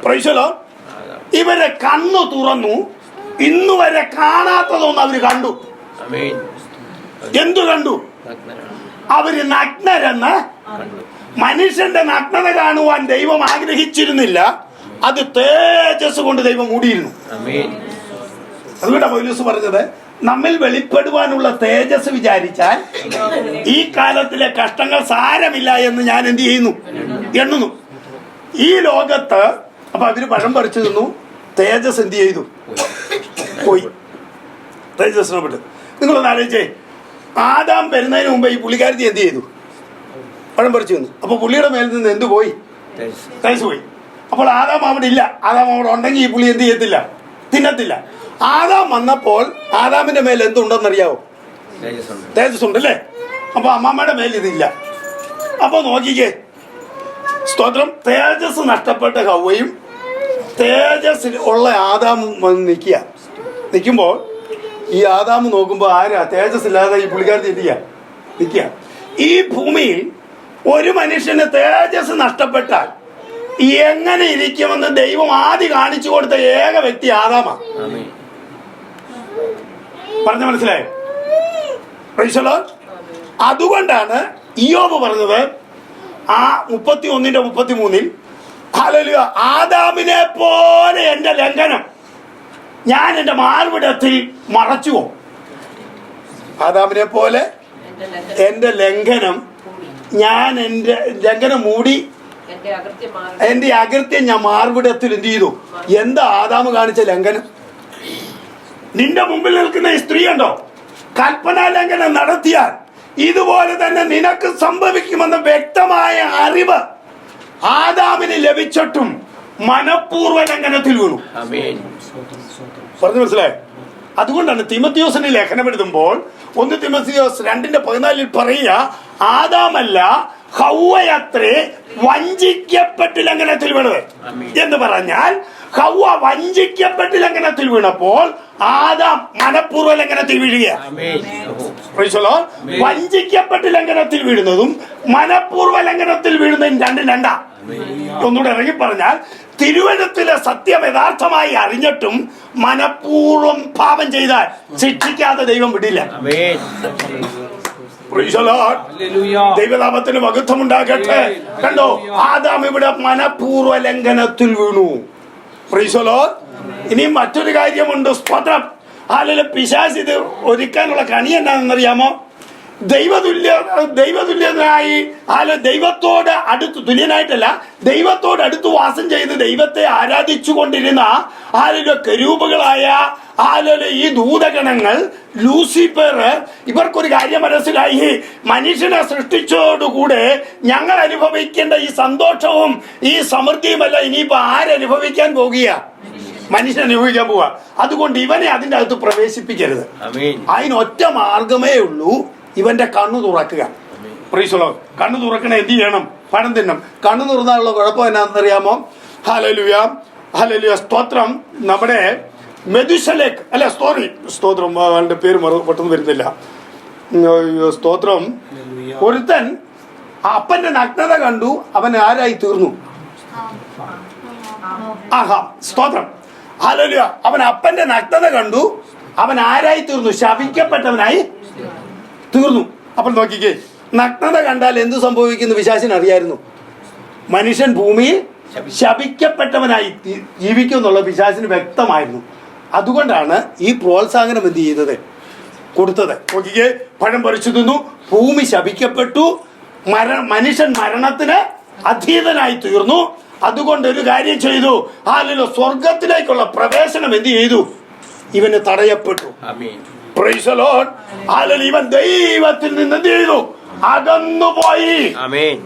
Price the Lord. ഇവരെ കണ്ണു തുറന്നു. ഇന്നുവരെ കാണാത്തതൊന്നും അവര് കണ്ടു. എന്തു കണ്ടു? അവര് നഗ്നരെന്ന്. മനുഷ്യന്റെ നഗ്നത കാണുവാൻ ദൈവം ആഗ്രഹിച്ചിരുന്നില്ല, അത് തേജസ് കൊണ്ട് ദൈവം മൂടിയിരുന്നു. അതുകൊണ്ടാ പൗലോസ് പറഞ്ഞത്, നമ്മിൽ വെളിപ്പെടുവാനുള്ള തേജസ് വിചാരിച്ചാൽ ഈ കാലത്തിലെ കഷ്ടങ്ങൾ സാരമില്ല എന്ന് ഞാൻ എന്ത് ചെയ്യുന്നു? എണ്ണുന്നു. ഈ ലോകത്ത് അപ്പൊ അവര് പഴം പറിച്ചു തിന്നു. തേജസ് എന്ത് ചെയ്തു? പോയി. തേജസ് നഷ്ടപ്പെട്ടു. നിങ്ങളൊന്ന് ആലോചിച്ചേ, ആദാം വരുന്നതിന് മുമ്പ് ഈ പുള്ളിക്കാരത്തി എന്ത് ചെയ്തു? പഴം പറിച്ചു തിന്നു. അപ്പൊ പുള്ളിയുടെ മേലിൽ നിന്ന് എന്ത് പോയി? തേജസ് പോയി. അപ്പോൾ ആദാം അവിടെ ഇല്ല. ആദാം അവിടെ ഉണ്ടെങ്കിൽ ഈ പുള്ളി എന്ത് ചെയ്യത്തില്ല? തിന്നത്തില്ല. ആദാം വന്നപ്പോൾ ആദാമിന്റെ മേൽ എന്തുണ്ടെന്നറിയാവോ? തേജസ് ഉണ്ടല്ലേ? അപ്പൊ അമ്മാമ്മയുടെ മേൽ ഇതില്ല. അപ്പൊ നോക്കിക്കേ, സ്തോത്രം, തേജസ് നഷ്ടപ്പെട്ട ഹവ്വയും തേജസ് ഉള്ള ആദാമും വന്ന് നിൽക്കുമ്പോൾ ഈ ആദാം നോക്കുമ്പോൾ ആരാ? തേജസ് ഇല്ലാതെ ഈ പുള്ളിക്കാരത്തി നിൽക്കുക. ഈ ഭൂമിയിൽ ഒരു മനുഷ്യന് തേജസ് നഷ്ടപ്പെട്ടാൽ എങ്ങനെ ഇരിക്കുമെന്ന് ദൈവം ആദ്യം കാണിച്ചു കൊടുത്ത ഏക വ്യക്തി ആദാമാ. പറഞ്ഞ മനസ്സിലായോ? Price the Lord. അതുകൊണ്ടാണ് ഇയ്യോബ് പറഞ്ഞത് ആ 31:33 ഹല്ലേലൂയ, ആദാമിനെ പോലെ എന്റെ ലംഘനം ഞാൻ എന്റെ മാർവിടത്തിൽ മറച്ചുവോ? ആദാമിനെ പോലെ എന്റെ ലംഘനം ഞാൻ എൻ്റെ ലംഘനം മൂടി എന്റെ അകൃത്യം ഞാൻ മാർവിടത്തിൽ എന്ത് ചെയ്തു? എന്താ ആദാമ് കാണിച്ച ലംഘനം? നിന്റെ മുമ്പിൽ നിൽക്കുന്ന ഈ സ്ത്രീ ഉണ്ടോ, കൽപ്പനാ ലംഘനം നടത്തിയാൽ ഇതുപോലെ തന്നെ നിനക്ക് സംഭവിക്കുമെന്ന വ്യക്തമായ അറിവ് ആദാമിന് ലഭിച്ചിട്ടും മനഃപൂർവ്വ ലംഘനത്തിൽ വീണു. പറഞ്ഞു മനസ്സിലായോ? അതുകൊണ്ടാണ് തിമോഥെയോസിന് ലേഖനം എഴുതുമ്പോൾ 1 തിമോഥെയോസ് 2:14 പറയുക, ആദാമല്ല ഹൗവയത്രേ വഞ്ചിക്കപ്പെട്ട് ലംഘനത്തിൽ വീണത് എന്ന് പറഞ്ഞാൽ, ഹൗവ വഞ്ചിക്കപ്പെട്ട് ലംഘനത്തിൽ വീണപ്പോൾ ആദാം മനഃപൂർവ്വ ലംഘനത്തിൽ വീഴുകയാണ്. വഞ്ചിക്കപ്പെട്ട് ലംഘനത്തിൽ വീഴുന്നതും മനഃപൂർവ്വ ലംഘനത്തിൽ വീഴുന്നതും രണ്ടാ. ഒന്നുകൂടെ ഇറങ്ങി പറഞ്ഞാൽ, തിരുവഴുത്തിലെ സത്യം യഥാർത്ഥമായി അറിഞ്ഞിട്ടും മനഃപൂർവ്വം പാപം ചെയ്താൽ ശിക്ഷിക്കാതെ ദൈവം വിടില്ല. ദൈവനാമത്തിന് മഹത്വമുണ്ടാകട്ടെ. കണ്ടോ, ആദാം ഇവിടെ മനഃപൂർവ്വ ലംഘനത്തിൽ വീണു. ഇനിയും മറ്റൊരു കാര്യമുണ്ട്. സ്തോത്രം. ആളുകൾ പിശാച് ഇത് ഒരുക്കാനുള്ള കണി എന്താണെന്നറിയാമോ? ദൈവതുല്യനായി ദൈവത്തോട് അടുത്ത്, തുല്യനായിട്ടല്ല, ദൈവത്തോട് അടുത്ത് വാസം ചെയ്ത് ദൈവത്തെ ആരാധിച്ചു കൊണ്ടിരുന്ന കെരൂബുകളായ ഈ ദൂതഗണങ്ങൾ, ലൂസിഫർ, ഇവർക്കൊരു കാര്യം മനസ്സിലായി. മനുഷ്യനെ സൃഷ്ടിച്ചോടുകൂടെ ഞങ്ങൾ അനുഭവിക്കേണ്ട ഈ സന്തോഷവും ഈ സമൃദ്ധിയുമല്ല ഇനിയിപ്പോ ആരനുഭവിക്കാൻ പോകുക? മനുഷ്യൻ അനുഭവിക്കാൻ പോവുക. അതുകൊണ്ട് ഇവനെ അതിൻ്റെ അകത്ത് പ്രവേശിപ്പിക്കരുത്. അതിനൊറ്റ മാർഗമേ ഉള്ളൂ, ഇവന്റെ കണ്ണു തുറക്കുക. കണ്ണു തുറക്കണ എന്ത് ചെയ്യണം? പണം തിന്നും. കണ്ണു തുറന്നാലുള്ള കുഴപ്പം എന്നാണെന്നറിയാമോ? ഹല്ലേലൂയ, ഹല്ലേലൂയ, സ്തോത്രം. നമ്മുടെ മെതുശലേക്ക് അല്ല, സ്തോത്രം, അവന്റെ പേര് പെട്ടെന്ന് വരുന്നില്ല. സ്തോത്രം. ഒരുത്തൻ അപ്പന്റെ നഗ്നത കണ്ടു, അവൻ ആരായി തീർന്നു? ആഹാ, സ്തോത്രം, ഹല്ലേലൂയ. അവൻ അപ്പന്റെ നഗ്നത കണ്ടു, അവൻ ആരായി തീർന്നു? ശപിക്കപ്പെട്ടവനായി തീർന്നു. അപ്പോൾ നോക്കിക്കേ, നഗ്നത കണ്ടാൽ എന്ത് സംഭവിക്കുന്നു പിശാചിന് അറിയായിരുന്നു. മനുഷ്യൻ ഭൂമിയിൽ ശപിക്കപ്പെട്ടവനായി ജീവിക്കും എന്നുള്ള പിശാചിന് വ്യക്തമായിരുന്നു. അതുകൊണ്ടാണ് ഈ പ്രോത്സാഹനം എന്ത് ചെയ്തത്? കൊടുത്തത്. നോക്കിക്കേ, പഴം പറിച്ചു തിന്നു, ഭൂമി ശപിക്കപ്പെട്ടു, മനുഷ്യൻ മരണത്തിന് അധീതനായി തീർന്നു. അതുകൊണ്ട് ഒരു കാര്യം ചെയ്തു, സ്വർഗത്തിലേക്കുള്ള പ്രവേശനം എന്ത് ചെയ്തു? ഇവന് തടയപ്പെട്ടു. Price the Lord. ഇവൻ ദൈവത്തിൽ നിന്ന് എന്ത് ചെയ്തു? അകന്നുപോയി.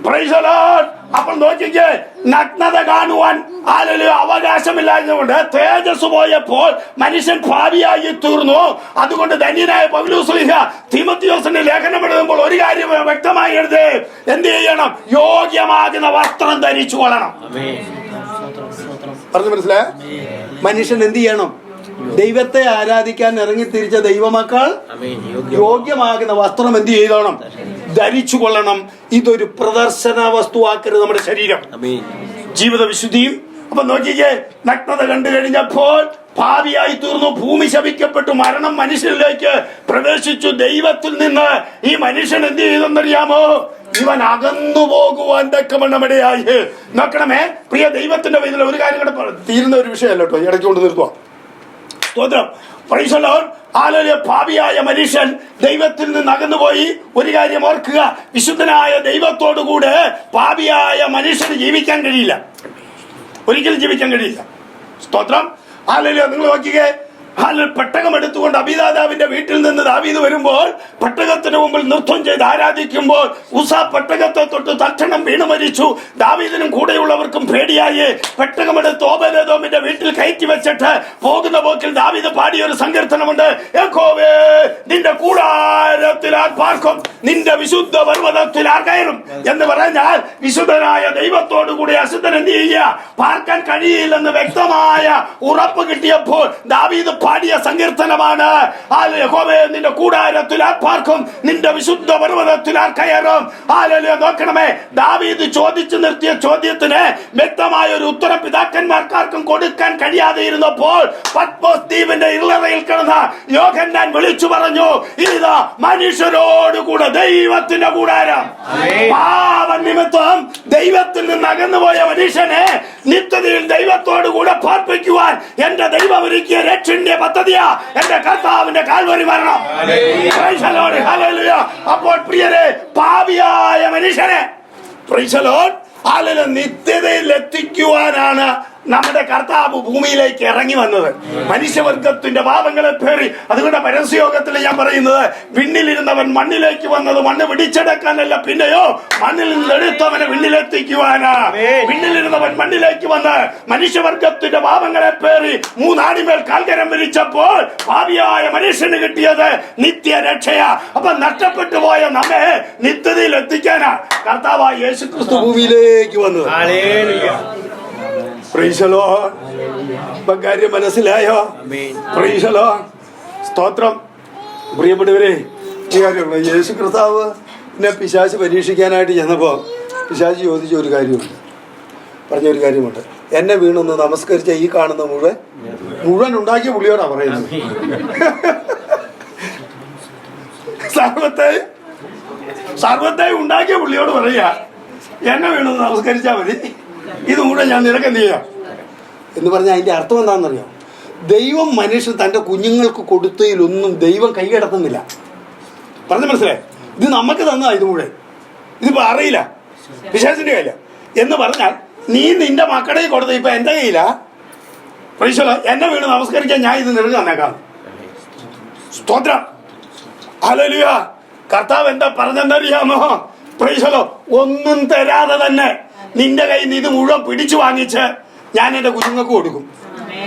Praise the lord. അപ്പോൾ നോക്കിക്കേ, നഗ്നത കാണുവാൻ അവകാശമില്ലാഞ്ഞുകൊണ്ട് തേജസ് പോയപ്പോൾ മനുഷ്യൻ ഭാവിയായി തീർന്നു. അതുകൊണ്ട് ധന്യനായ പൗലോസ് തിമോഥെയോസിന്റെ ലേഖനം എഴുതുമ്പോൾ ഒരു കാര്യം വ്യക്തമായി എഴുതി, എന്ത് ചെയ്യണം? യോഗ്യമാകുന്ന വസ്ത്രം ധരിച്ചു കൊള്ളണം. പറഞ്ഞു മനസ്സിലായ? മനുഷ്യൻ എന്ത് ചെയ്യണം? ദൈവത്തെ ആരാധിക്കാൻ ഇറങ്ങിത്തിരിച്ച ദൈവമക്കൾ യോഗ്യമാകുന്ന വസ്ത്രം എന്ത് ചെയ്തോണം? ധരിച്ചു കൊള്ളണം. ഇതൊരു പ്രദർശന വസ്തുവാക്കരുത് നമ്മുടെ ശരീരം. ജീവിത വിശുദ്ധിയും. അപ്പൊ നോക്കിക്കേ, നഗ്നത കണ്ടു കഴിഞ്ഞപ്പോൾ ഭാവിയായി തീർന്നു, ഭൂമി ശപിക്കപ്പെട്ടു, മരണം മനുഷ്യരിലേക്ക് പ്രവേശിച്ചു. ദൈവത്തിൽ നിന്ന് ഈ മനുഷ്യൻ എന്ത് ചെയ്തെന്നറിയാമോ? ഇവൻ അകന്നു പോകുവാൻ തക്കമണ്ണമിടയായി. നോക്കണമേ പ്രിയ ദൈവത്തിന്റെ ഇതിൽ ഒരു കാര്യം കൂടെ തീരുന്ന ഒരു വിഷയമല്ല കേട്ടോ, ഇടയ്ക്ക് കൊണ്ട് നിർത്തുക. സ്തോത്രം. Praise the Lord. ഭാവിയായ മനുഷ്യൻ ദൈവത്തിൽ നിന്ന് അകന്നുപോയി. ഒരു കാര്യം ഓർക്കുക, വിശുദ്ധനായ ദൈവത്തോടുകൂടെ ഭാവിയായ മനുഷ്യന് ജീവിക്കാൻ കഴിയില്ല, ഒരിക്കലും ജീവിക്കാൻ കഴിയില്ല. സ്തോത്രം. നിങ്ങൾ നോക്കിക്കേ, പെട്ടകം എടുത്തുകൊണ്ട് അബീദാദാവിന്റെ വീട്ടിൽ നിന്ന് ദാവീദ് വരുമ്പോൾ പെട്ടകത്തിന് മുമ്പിൽ നൃത്തം ചെയ്ത് ആരാധിക്കുമ്പോൾ ഉസ പെട്ടകത്തെ തൊട്ട് തൽക്ഷണം വീണു മരിച്ചു. ദാവീദിനും കൂടെയുള്ളവർക്കും പേടിയായി. പെട്ടകമെടുത്ത് ഓബേദെദോമിന്റെ വീട്ടിൽ കയറ്റി വെച്ചിട്ട് പോകുന്ന പോക്കിൽ ദാവീദ് പാടിയൊരു സങ്കീർത്തനമുണ്ട്. യഹോവേ, നിന്റെ കൂടാരത്തിൽ ആർ പാർക്കും, നിന്റെ വിശുദ്ധ പർവ്വതത്തിൽ ആർ കയറും എന്ന് പറഞ്ഞാൽ വിശുദ്ധനായ ദൈവത്തോടു കൂടി അശുദ്ധൻ എന്ത് ചെയ്യുക? പാർക്കാൻ കഴിയില്ലെന്ന് വ്യക്തമായ ഉറപ്പ് കിട്ടിയപ്പോൾ ദാവീദ് പാടിയ സങ്കീർത്തനമാണ്. യഹോവേ, നിന്റെ കൂടാരത്തിൽ ആർ പാർക്കും, നിന്റെ വിശുദ്ധ പർവ്വതത്തിൽ ആർ കയറും. നോക്കണമേ, ദാവീദ് ചോദിച്ചു നിർത്തിയ ചോദ്യത്തിന് വ്യക്തമായ ഒരു ഉത്തരം പിതാക്കന്മാർക്കാർക്കും കൊടുക്കാൻ കഴിയാതെ ഇരുന്നപ്പോൾ പത്മോസ് ദ്വീപിന്റെ ഇളറയിൽ കിടന്ന യോഹന്നാൻ വിളിച്ചു പറഞ്ഞു, ഇതാ മനുഷ്യരോടുകൂടെ ദൈവത്തിന്റെ കൂടാരം. പാപ നിമിത്തം ദൈവത്തിൽ നിന്ന് അകന്നുപോയ മനുഷ്യനെ നിത്യതയിൽ ദൈവത്തോടു കൂടെ പാർപ്പിക്കുവാൻ എന്റെ ദൈവം ഒരുക്കിയ രക്ഷന്റെ പദ്ധതിയാ എന്റെ കർത്താവിന്റെ കാൽവരി മരണം. Praise the Lord. Hallelujah. അപ്പോൾ പ്രിയരെ, പാപിയായ മനുഷ്യനെ നിത്യതയിൽ എത്തിക്കുവാനാണ് നമ്മുടെ കർത്താവ് ഭൂമിയിലേക്ക് ഇറങ്ങി വന്നത്. മനുഷ്യവർഗത്തിന്റെ പാപങ്ങളെ പേറി. അതുകൊണ്ട് പരസ്യയോഗത്തിൽ ഞാൻ പറയുന്നത്, വിണ്ണിലിരുന്നവൻ മണ്ണിലേക്ക് വന്നത് മണ്ണ് പിടിച്ചെടുക്കാനല്ല, പിന്നെയോ മണ്ണിൽ നിന്നെടുത്തവനെ വിണ്ണിലെത്തിക്കുവാനാ. വിണ്ണിലിരുന്നവൻ മണ്ണിലേക്ക് വന്ന് മനുഷ്യവർഗത്തിന്റെ പാപങ്ങളെ പേറി 3 ആണിമേൽ കാൽക്കരം വിരിച്ചപ്പോൾ പാപിയായ മനുഷ്യന് കിട്ടിയത് നിത്യരക്ഷയാ. അപ്പൊ നഷ്ടപ്പെട്ടു പോയ നമ്മെ നിത്യതയിൽ എത്തിക്കാനാ കർത്താവായ യേശുക്രിസ്തു ഭൂമിയിലേക്ക് വന്നത്. Praise the Lord. കാര്യം മനസ്സിലായോ? Praise the Lord. സ്തോത്രം. പ്രിയപ്പെട്ടവരെ, ഈ കാര്യമുണ്ട്. യേശു കർത്താവ് പിന്നെ പിശാച് പരീക്ഷിക്കാനായിട്ട് ചെന്നപ്പോൾ പിശാച് ചോദിച്ച ഒരു കാര്യമുണ്ട്, പറഞ്ഞൊരു കാര്യമുണ്ട്. എന്നെ വീണൊന്ന് നമസ്കരിച്ച ഈ കാണുന്ന മുഴുവൻ ഉണ്ടാക്കിയ പുള്ളിയോടാ പറയുന്നത്. സർവത്തെ ഉണ്ടാക്കിയ പുള്ളിയോട് പറയാ, എന്നെ വീണൊന്ന് നമസ്കരിച്ചാൽ മതി, ഇത് കൂടെ ഞാൻ നിനക്കെന്ത് ചെയ്യാം എന്ന് പറഞ്ഞാൽ അതിൻ്റെ അർത്ഥം എന്താണെന്നറിയാം? ദൈവം മനുഷ്യൻ തൻ്റെ കുഞ്ഞുങ്ങൾക്ക് കൊടുത്തതിലൊന്നും ദൈവം കൈകടത്തുന്നില്ല. പറഞ്ഞു മനസ്സിലായി? ഇത് നമുക്ക് തന്നതാ, ഇത് മുഴുവൻ. ഇതിപ്പോൾ അറിയില്ല, പിശാചിൻ്റെ കയ്യില എന്ന് പറഞ്ഞാൽ നീ നിന്റെ മക്കളുടെ കൊടുത്ത ഇപ്പം എൻ്റെ കയ്യിലാ. പ്രൈസലോ, എന്നെ വീണ് നമസ്കരിക്കാൻ ഞാൻ ഇത് നിനക്ക് തന്നേക്കാം. സ്തോത്രം. ഹല്ലേലൂയ. കർത്താവ് എന്താ പറഞ്ഞെന്നറിയാമോ? പ്രൈസലോ, ഒന്നും തരാതെ തന്നെ നിന്റെ കയ്യിൽ നിന്ന് ഇത് മുഴുവൻ പിടിച്ചു വാങ്ങിച്ച് ഞാൻ എന്റെ കുഞ്ഞുങ്ങൾക്ക് കൊടുക്കും.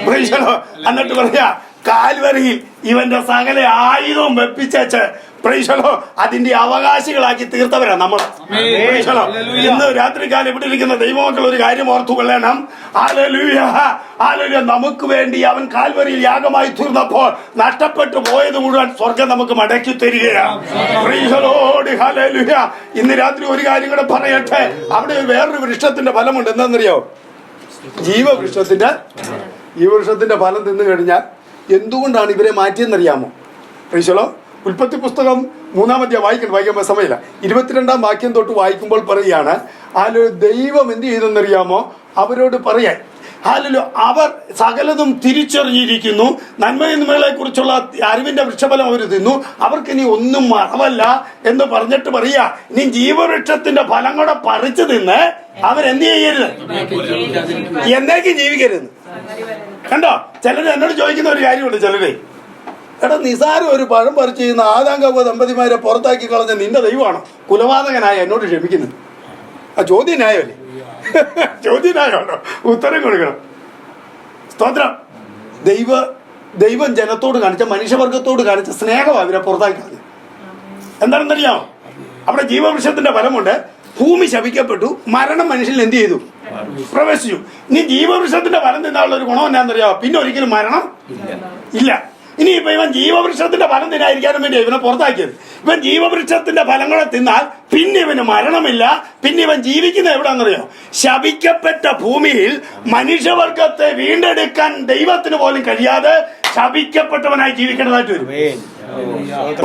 പ്രൈസലോ. എന്നിട്ട് പറയാ, കാൽവരിയിൽ ഇവന്റെ സകല ആയുധവും വെപ്പിച്ചു പ്രൈസലോ അതിന്റെ അവകാശികളാക്കി തീർത്തവരാ നമ്മൾ. പ്രൈസലോ. ഇന്ന് രാത്രികാലം ഇവിടെ ഇരിക്കുന്ന ദൈവമക്കൾ ഒരു കാര്യം ഓർത്തു കൊള്ളണം. Hallelujah, hallelujah. നമുക്ക് വേണ്ടി അവൻ കാൽവരിയിൽ യാഗമായി തീർന്നപ്പോൾ നഷ്ടപ്പെട്ടു പോയത് മുഴുവൻ സ്വർഗം നമുക്ക് മടക്കി തരികയാണ്. പ്രൈസലോട്. ഹല്ലേലൂയ. ഇന്ന് രാത്രി ഒരു കാര്യം കൂടെ പറയട്ടെ. അവിടെ വേറൊരു വൃക്ഷത്തിന്റെ ഫലമുണ്ട്. എന്താണെന്നറിയോ? ജീവവൃക്ഷത്തിന്റെ ഫലം തിന്നു കഴിഞ്ഞാൽ എന്തുകൊണ്ടാണ് ഇവരെ മാറ്റിയെന്നറിയാമോ? പ്രൈസലോ. ഉൽപ്പത്തി പുസ്തകം 3-ാം അധ്യായം വായിക്കാൻ സമയമില്ല. 22-ാം വാക്യം തൊട്ട് വായിക്കുമ്പോൾ പറയുകയാണ്, ദൈവം എന്ത് ചെയ്തെന്നറിയാമോ? അവരോട് പറയാൻ, അവർ സകലതും തിരിച്ചറിഞ്ഞിരിക്കുന്നു, നന്മയെ കുറിച്ചുള്ള അറിവിന്റെ വൃക്ഷഫലം അവർ തിന്നു, അവർക്കിനി ഒന്നും മറവല്ല എന്ന് പറഞ്ഞിട്ട് പറയാ, ഇനി ജീവവൃക്ഷത്തിന്റെ ഫലം കൂടെ പറിച്ചു തിന്ന് അവരെന്ത് ചെയ്യരുത്, എന്നേക്കും ജീവിക്കരുത്. കണ്ടോ? ചിലര് എന്നോട് ചോദിക്കുന്ന ഒരു കാര്യമുണ്ട്. ചിലര്, എടാ നിസാരം ഒരു പഴം പറിച്ചു ചെയ്യുന്ന ആദാംഗവ ദമ്പതിമാരെ പുറത്താക്കി കളഞ്ഞ നിന്റെ ദൈവമാണോ കുലപാതകനായ എന്നോട് ക്ഷമിക്കുന്നത്? ആ ചോദ്യം ന്യായമല്ലേ? ചോദ്യം ന്യായമാണോ? ഉത്തരം കൊടുക്കണം. സ്തോത്രം. ദൈവം ജനത്തോട് കാണിച്ച, മനുഷ്യവർഗത്തോട് കാണിച്ച സ്നേഹമാണ് അവരെ പുറത്താക്കി കളഞ്ഞത്. എന്താണെന്നറിയാമോ? അവിടെ ജീവവൃക്ഷത്തിന്റെ ഫലമുണ്ട്. ഭൂമി ശപിക്കപ്പെട്ടു, മരണം മനുഷ്യൻ എന്ത് ചെയ്തു? പ്രവേശിച്ചു. ഇനി ജീവവൃക്ഷത്തിന്റെ ഫലം തിന്നാനുള്ള ഒരു ഗുണം എന്നാന്നറിയാമോ? പിന്നെ ഒരിക്കലും മരണം ഇല്ല. ഇനി ഇപ്പൊ ഇവൻ ജീവവൃക്ഷത്തിന്റെ ഫലം തിന്നായിരിക്കാനും വേണ്ടി ഇവനെ പുറത്താക്കിയത്. ഇവൻ ജീവവൃക്ഷത്തിന്റെ ഫലങ്ങളെ തിന്നാൽ പിന്നെ ഇവന് മരണമില്ല. പിന്നെ ഇവൻ ജീവിക്കുന്ന എവിടാന്നറിയോ? ശപിക്കപ്പെട്ട ഭൂമിയിൽ മനുഷ്യവർഗത്തെ വീണ്ടെടുക്കാൻ ദൈവത്തിന് പോലും കഴിയാതെ ശപിക്കപ്പെട്ടവനായി ജീവിക്കേണ്ടതായിട്ട് വരും.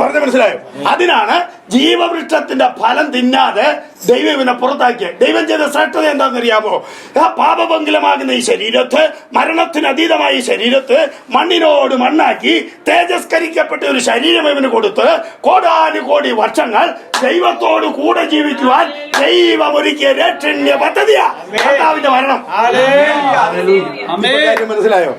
പറഞ്ഞ മനസ്സിലായോ? അതിനാണ് ജീവവൃക്ഷത്തിന്റെ ഫലം തിന്നാതെ ദൈവം ഇവനെ പുറത്താക്കിയ. ദൈവം ചെയ്ത ശ്രേഷ്ഠത എന്താണെന്നറിയാമോ? ആ പാപഭംഗിലമാകുന്ന ഈ ശരീരത്ത്, മരണത്തിന് അതീതമായ ഈ ശരീരത്ത് മണ്ണിനോട് മണ്ണാക്കി തേജസ്കരിക്കപ്പെട്ട ഒരു ശരീരം ഇവന് കൊടുത്ത് കോടാനുകോടി വർഷങ്ങൾ ദൈവത്തോട് കൂടെ ജീവിക്കുവാൻ ദൈവം ഒരുക്കിയ രക്ഷണ്യ പദ്ധതിയാ കർത്താവിന്റെ മരണം. മനസ്സിലായോ?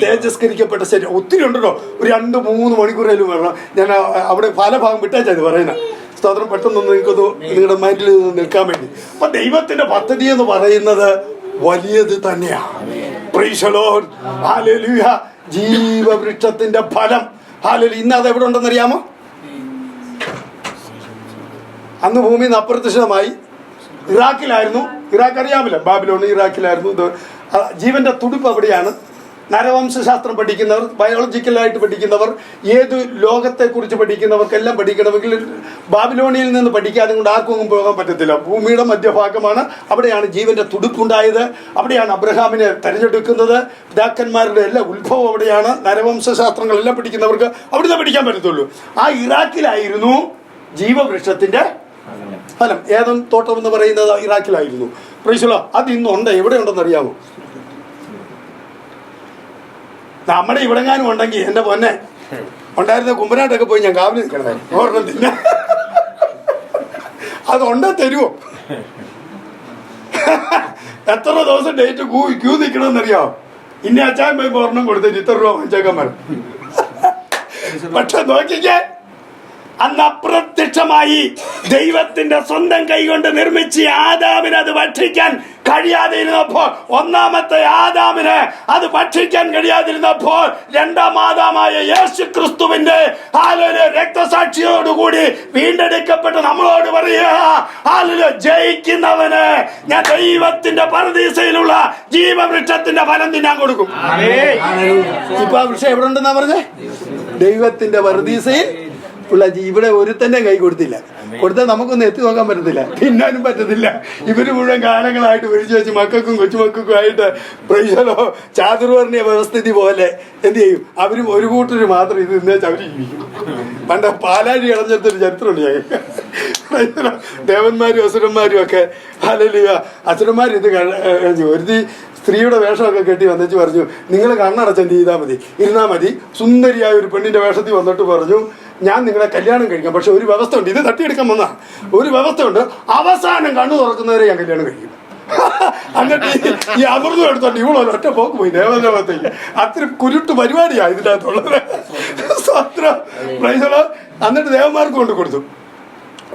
തേജസ്കരിക്കപ്പെട്ട ശരീരം ഒത്തിരി ഉണ്ടല്ലോ. ഒരു 2-3 മണിക്കൂറേലും വരണം. ഞാൻ അവിടെ പല ഭാഗം വിട്ടേച്ചത് പറയുന്നത്. സ്തോത്രം. പെട്ടെന്നൊന്ന് നിങ്ങൾക്കൊന്ന് നിങ്ങളുടെ മൈൻഡിൽ നിൽക്കാൻ വേണ്ടി. അപ്പൊ ദൈവത്തിന്റെ പദ്ധതി എന്ന് പറയുന്നത് വലിയത് തന്നെയാണ്. Price the Lord. ഹല്ലേലൂയ. ജീവവൃക്ഷത്തിന്റെ ഫലം. ഹല്ലേലൂയ. ഇന്ന് അത് എവിടെ ഉണ്ടെന്നറിയാമോ? അന്ന് ഭൂമിയിൽ നിന്ന് അപ്രത്യക്ഷമായി. ഇറാഖിലായിരുന്നു. ഇറാഖ് അറിയാമല്ലോ, ബാബിലോൺ ഇറാഖിലായിരുന്നു. ജീവന്റെ തുടിപ്പ് അവിടെയാണ്. നരവംശാസ്ത്രം പഠിക്കുന്നവർ, ബയോളജിക്കലായിട്ട് പഠിക്കുന്നവർ, ഏത് ലോകത്തെക്കുറിച്ച് പഠിക്കുന്നവർക്കെല്ലാം പഠിക്കണമെങ്കിൽ ബാബിലോണിയിൽ നിന്ന് പഠിക്കാതെ കൊണ്ട് ആർക്കും പോകാൻ പറ്റത്തില്ല. ഭൂമിയുടെ മധ്യഭാഗമാണ്. അവിടെയാണ് ജീവന്റെ തുടിപ്പുണ്ടായത്. അവിടെയാണ് അബ്രഹാമിനെ തെരഞ്ഞെടുക്കുന്നത്. പിതാക്കന്മാരുടെ എല്ലാ ഉത്ഭവം അവിടെയാണ്. നരവംശാസ്ത്രങ്ങളെല്ലാം പഠിക്കുന്നവർക്ക് അവിടുന്ന് പഠിക്കാൻ പറ്റത്തുള്ളൂ. ആ ഇറാഖിലായിരുന്നു ജീവവൃക്ഷത്തിന്റെ ഫലം. ഏതൻ തോട്ടം എന്ന് പറയുന്നത് ഇറാഖിലായിരുന്നു. പ്രൈസലോ അത് ഇന്നുണ്ട്. എവിടെ ഉണ്ടെന്ന് അറിയാമോ? നമ്മുടെ ഇവിടെങ്ങാനും ഉണ്ടെങ്കിൽ എൻ്റെ പൊന്നെ ഉണ്ടായിരുന്ന കുമ്പനാട്ടൊക്കെ പോയി ഞാൻ കാവിൽ നിൽക്കണമായിരുന്നു. ഒരെണ്ണം തിന്ന അതുണ്ടേ തരുമോ? എത്ര ദിവസം ഡേറ്റ് ക്യൂ നിൽക്കണമെന്നറിയാമോ? ഇനി അച്ചാൻ പോയി ഒരെണ്ണം കൊടുത്തിട്ട് ഇത്ര രൂപ വാങ്ങിച്ചേക്കാൻ വേണം. പക്ഷെ നോക്കിക്കേ, അന്ന് അപ്രത്യക്ഷമായി ദൈവത്തിന്റെ സ്വന്തം കൈകൊണ്ട് നിർമ്മിച്ച ആദാമിന് അത് ഭക്ഷിക്കാൻ കഴിയാതിരുന്നപ്പോൾ, ഒന്നാമത്തെ ആദാമിന് അത് ഭക്ഷിക്കാൻ കഴിയാതിരുന്നപ്പോൾ, രണ്ടാം ആദാമായ യേശു ക്രിസ്തുവിന്റെ രക്തസാക്ഷിയോടുകൂടി വീണ്ടെടുക്കപ്പെട്ട് നമ്മളോട് പറയുക, ജയിക്കുന്നവന് ഞാൻ ദൈവത്തിന്റെ പരദീസയിലുള്ള ജീവവൃക്ഷത്തിന്റെ ഫലം തിന്നാൻ കൊടുക്കും. ഇപ്പൊ ആ വൃക്ഷം എവിടെ ഉണ്ടെന്നാ പറഞ്ഞേ? ദൈവത്തിന്റെ പരദീസയിൽ ഉള്ള ഇവിടെ ഒരുത്തന്നെ കൈ കൊടുത്തില്ല. കൊടുത്താൽ നമുക്കൊന്നും എത്തി നോക്കാൻ പറ്റത്തില്ല, തിന്നാനും പറ്റത്തില്ല. ഇവര് മുഴുവൻ കാലങ്ങളായിട്ട് വിളിച്ചു വെച്ച് മക്കൾക്കും കൊച്ചുമക്കൾക്കും ആയിട്ട് പ്രൈസലോ ചാതുർവർണ്ണീയ വ്യവസ്ഥിതി പോലെ എന്ത് ചെയ്യും? അവരും ഒരു കൂട്ടര് മാത്രം ഇത് തിന്നേച്ച് അവര് ജീവിക്കും. പണ്ട് പാലാഴി കളഞ്ഞെടുത്തൊരു ചരിത്രമുണ്ട് ഞങ്ങൾക്ക്. ദേവന്മാരും അസുരന്മാരും ഒക്കെ അസുരന്മാർ ഇത് ഒരുത്തി സ്ത്രീയുടെ വേഷമൊക്കെ കെട്ടി വന്നിച്ച് പറഞ്ഞു, നിങ്ങൾ കണ്ണടച്ചെന്ത് ചെയ്താൽ മതി, ഇരുന്നാൽ മതി. സുന്ദരിയായ ഒരു പെണ്ണിന്റെ വേഷത്തിൽ വന്നിട്ട് പറഞ്ഞു, ഞാൻ നിങ്ങളെ കല്യാണം കഴിക്കാം, പക്ഷെ ഒരു വ്യവസ്ഥ ഉണ്ട്. ഇത് തട്ടിയെടുക്കാൻ വന്നാ ഒരു വ്യവസ്ഥ ഉണ്ട്, അവസാനം കണ്ണു തുറക്കുന്നവരെ ഞാൻ കല്യാണം കഴിക്കും. എന്നിട്ട് ഈ അമൃതം എടുത്തോണ്ട് ഇവളോ ഒറ്റ പോക്ക് പോയി ദേവദേവത്തേക്ക്. അത്ര കുരുട്ട് പരിപാടിയാ ഇതിൻ്റെ അകത്തുള്ളത്. സ്വത്രം പ്രൈസലോ. എന്നിട്ട് ദേവന്മാർക്ക് കൊണ്ട് കൊടുത്തു.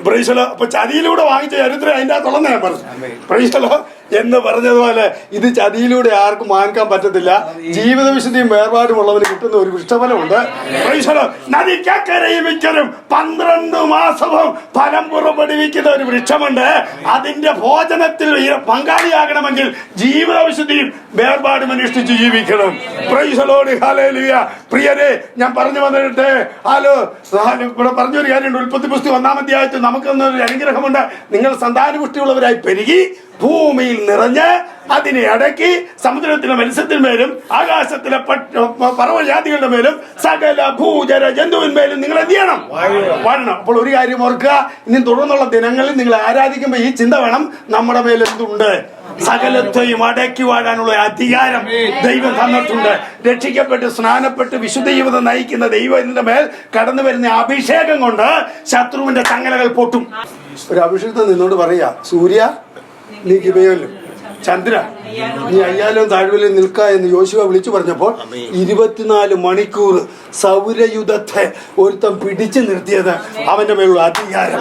പ്രൈസലോ. അപ്പൊ ചതിയിലൂടെ വാങ്ങിച്ച ചരിത്രം അതിൻ്റെ അകത്തുള്ളതെന്ന് ഞാൻ പറഞ്ഞു. പ്രൈസലോ എന്ന് പറഞ്ഞതുപോലെ ഇത് ചതിയിലൂടെ ആർക്കും വാങ്ങിക്കാൻ പറ്റത്തില്ല. ജീവിത വിശുദ്ധിയും വേർപാടുമുള്ളവന് കിട്ടുന്ന ഒരു വൃക്ഷഫലമുണ്ട്. നദിക്കക്കരയും മിക്കരും 12 മാസവും ഫലം പുറപ്പെടുവിക്കുന്ന ഒരു വൃക്ഷമുണ്ട്. അതിന്റെ ഭോജനത്തിൽ പങ്കാളിയാകണമെങ്കിൽ ജീവിത വിശുദ്ധിയും വേർപാടും അനുഷ്ഠിച്ച് ജീവിക്കണം. പ്രൈസലോട് ഹല്ലേലൂയ. പ്രിയരെ, ഞാൻ പറഞ്ഞു വന്നിട്ട് ഇവിടെ പറഞ്ഞൊരു കാര്യമുണ്ട്. ഉൽപ്പത്തി പുസ്തകം 1-ാം അധ്യായത്തിൽ നമുക്ക് ഒരു അനുഗ്രഹമുണ്ട്. നിങ്ങൾ സന്താനപുഷ്ടിയുള്ളവരായി പെരുകി ഭൂമിയിൽ നിറഞ്ഞ് അതിനെ അടക്കി സമുദ്രത്തിലെ മത്സ്യത്തിന്മേലും ആകാശത്തിലെ പറവജാതികളുടെ മേലും സകല ഭൂചര ജന്തുവിന്മേലും നിങ്ങൾ എന്ത് ചെയ്യണം? വാഴണം. അപ്പോൾ ഒരു കാര്യം ഓർക്കുക, ഇനി തുടർന്നുള്ള ദിനങ്ങളിൽ നിങ്ങൾ ആരാധിക്കുമ്പോൾ ഈ ചിന്ത വേണം, നമ്മുടെ മേൽ എന്തുണ്ട്? സകലത്തെയും അടക്കി വാഴാനുള്ള അധികാരം ദൈവം തന്നിട്ടുണ്ട്. രക്ഷിക്കപ്പെട്ട് സ്നാനപ്പെട്ട് വിശുദ്ധ ജീവിതം നയിക്കുന്ന ദൈവത്തിന്റെ മേൽ കടന്നു വരുന്ന അഭിഷേകം കൊണ്ട് ശത്രുവിന്റെ ചങ്ങലകൾ പൊട്ടും. ഒരു അഭിഷേകത്തിൽ നിന്നോട് പറയാ, സൂര്യ നീ ഗിബെയോനിലും, ചന്ദ്ര നീ അയ്യാലും താഴ്വരയിൽ നിൽക്ക എന്ന് യോശുവ വിളിച്ചു പറഞ്ഞപ്പോൾ 24 മണിക്കൂർ സൗരയുധത്തെ ഒരുത്തം പിടിച്ചു നിർത്തിയത് അവന്റെ മേലുള്ള അധികാരം.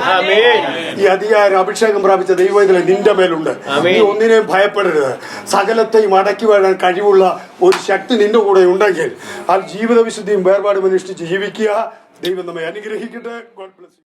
ഈ അധികാരം അഭിഷേകം പ്രാപിച്ച ദൈവത്തിലെ നിന്റെ മേലുണ്ട്. നീ ഒന്നിനെയും ഭയപ്പെടരുത്. സകലത്തെയും അടക്കി വാഴാൻ കഴിവുള്ള ഒരു ശക്തി നിന്റെ കൂടെ ഉണ്ടെങ്കിൽ ആ ജീവിത വിശുദ്ധിയും വേർപാടും അനുഷ്ഠിച്ച് ജീവിക്കുക. ദൈവം നമ്മെ അനുഗ്രഹിക്കട്ടെ. God bless you.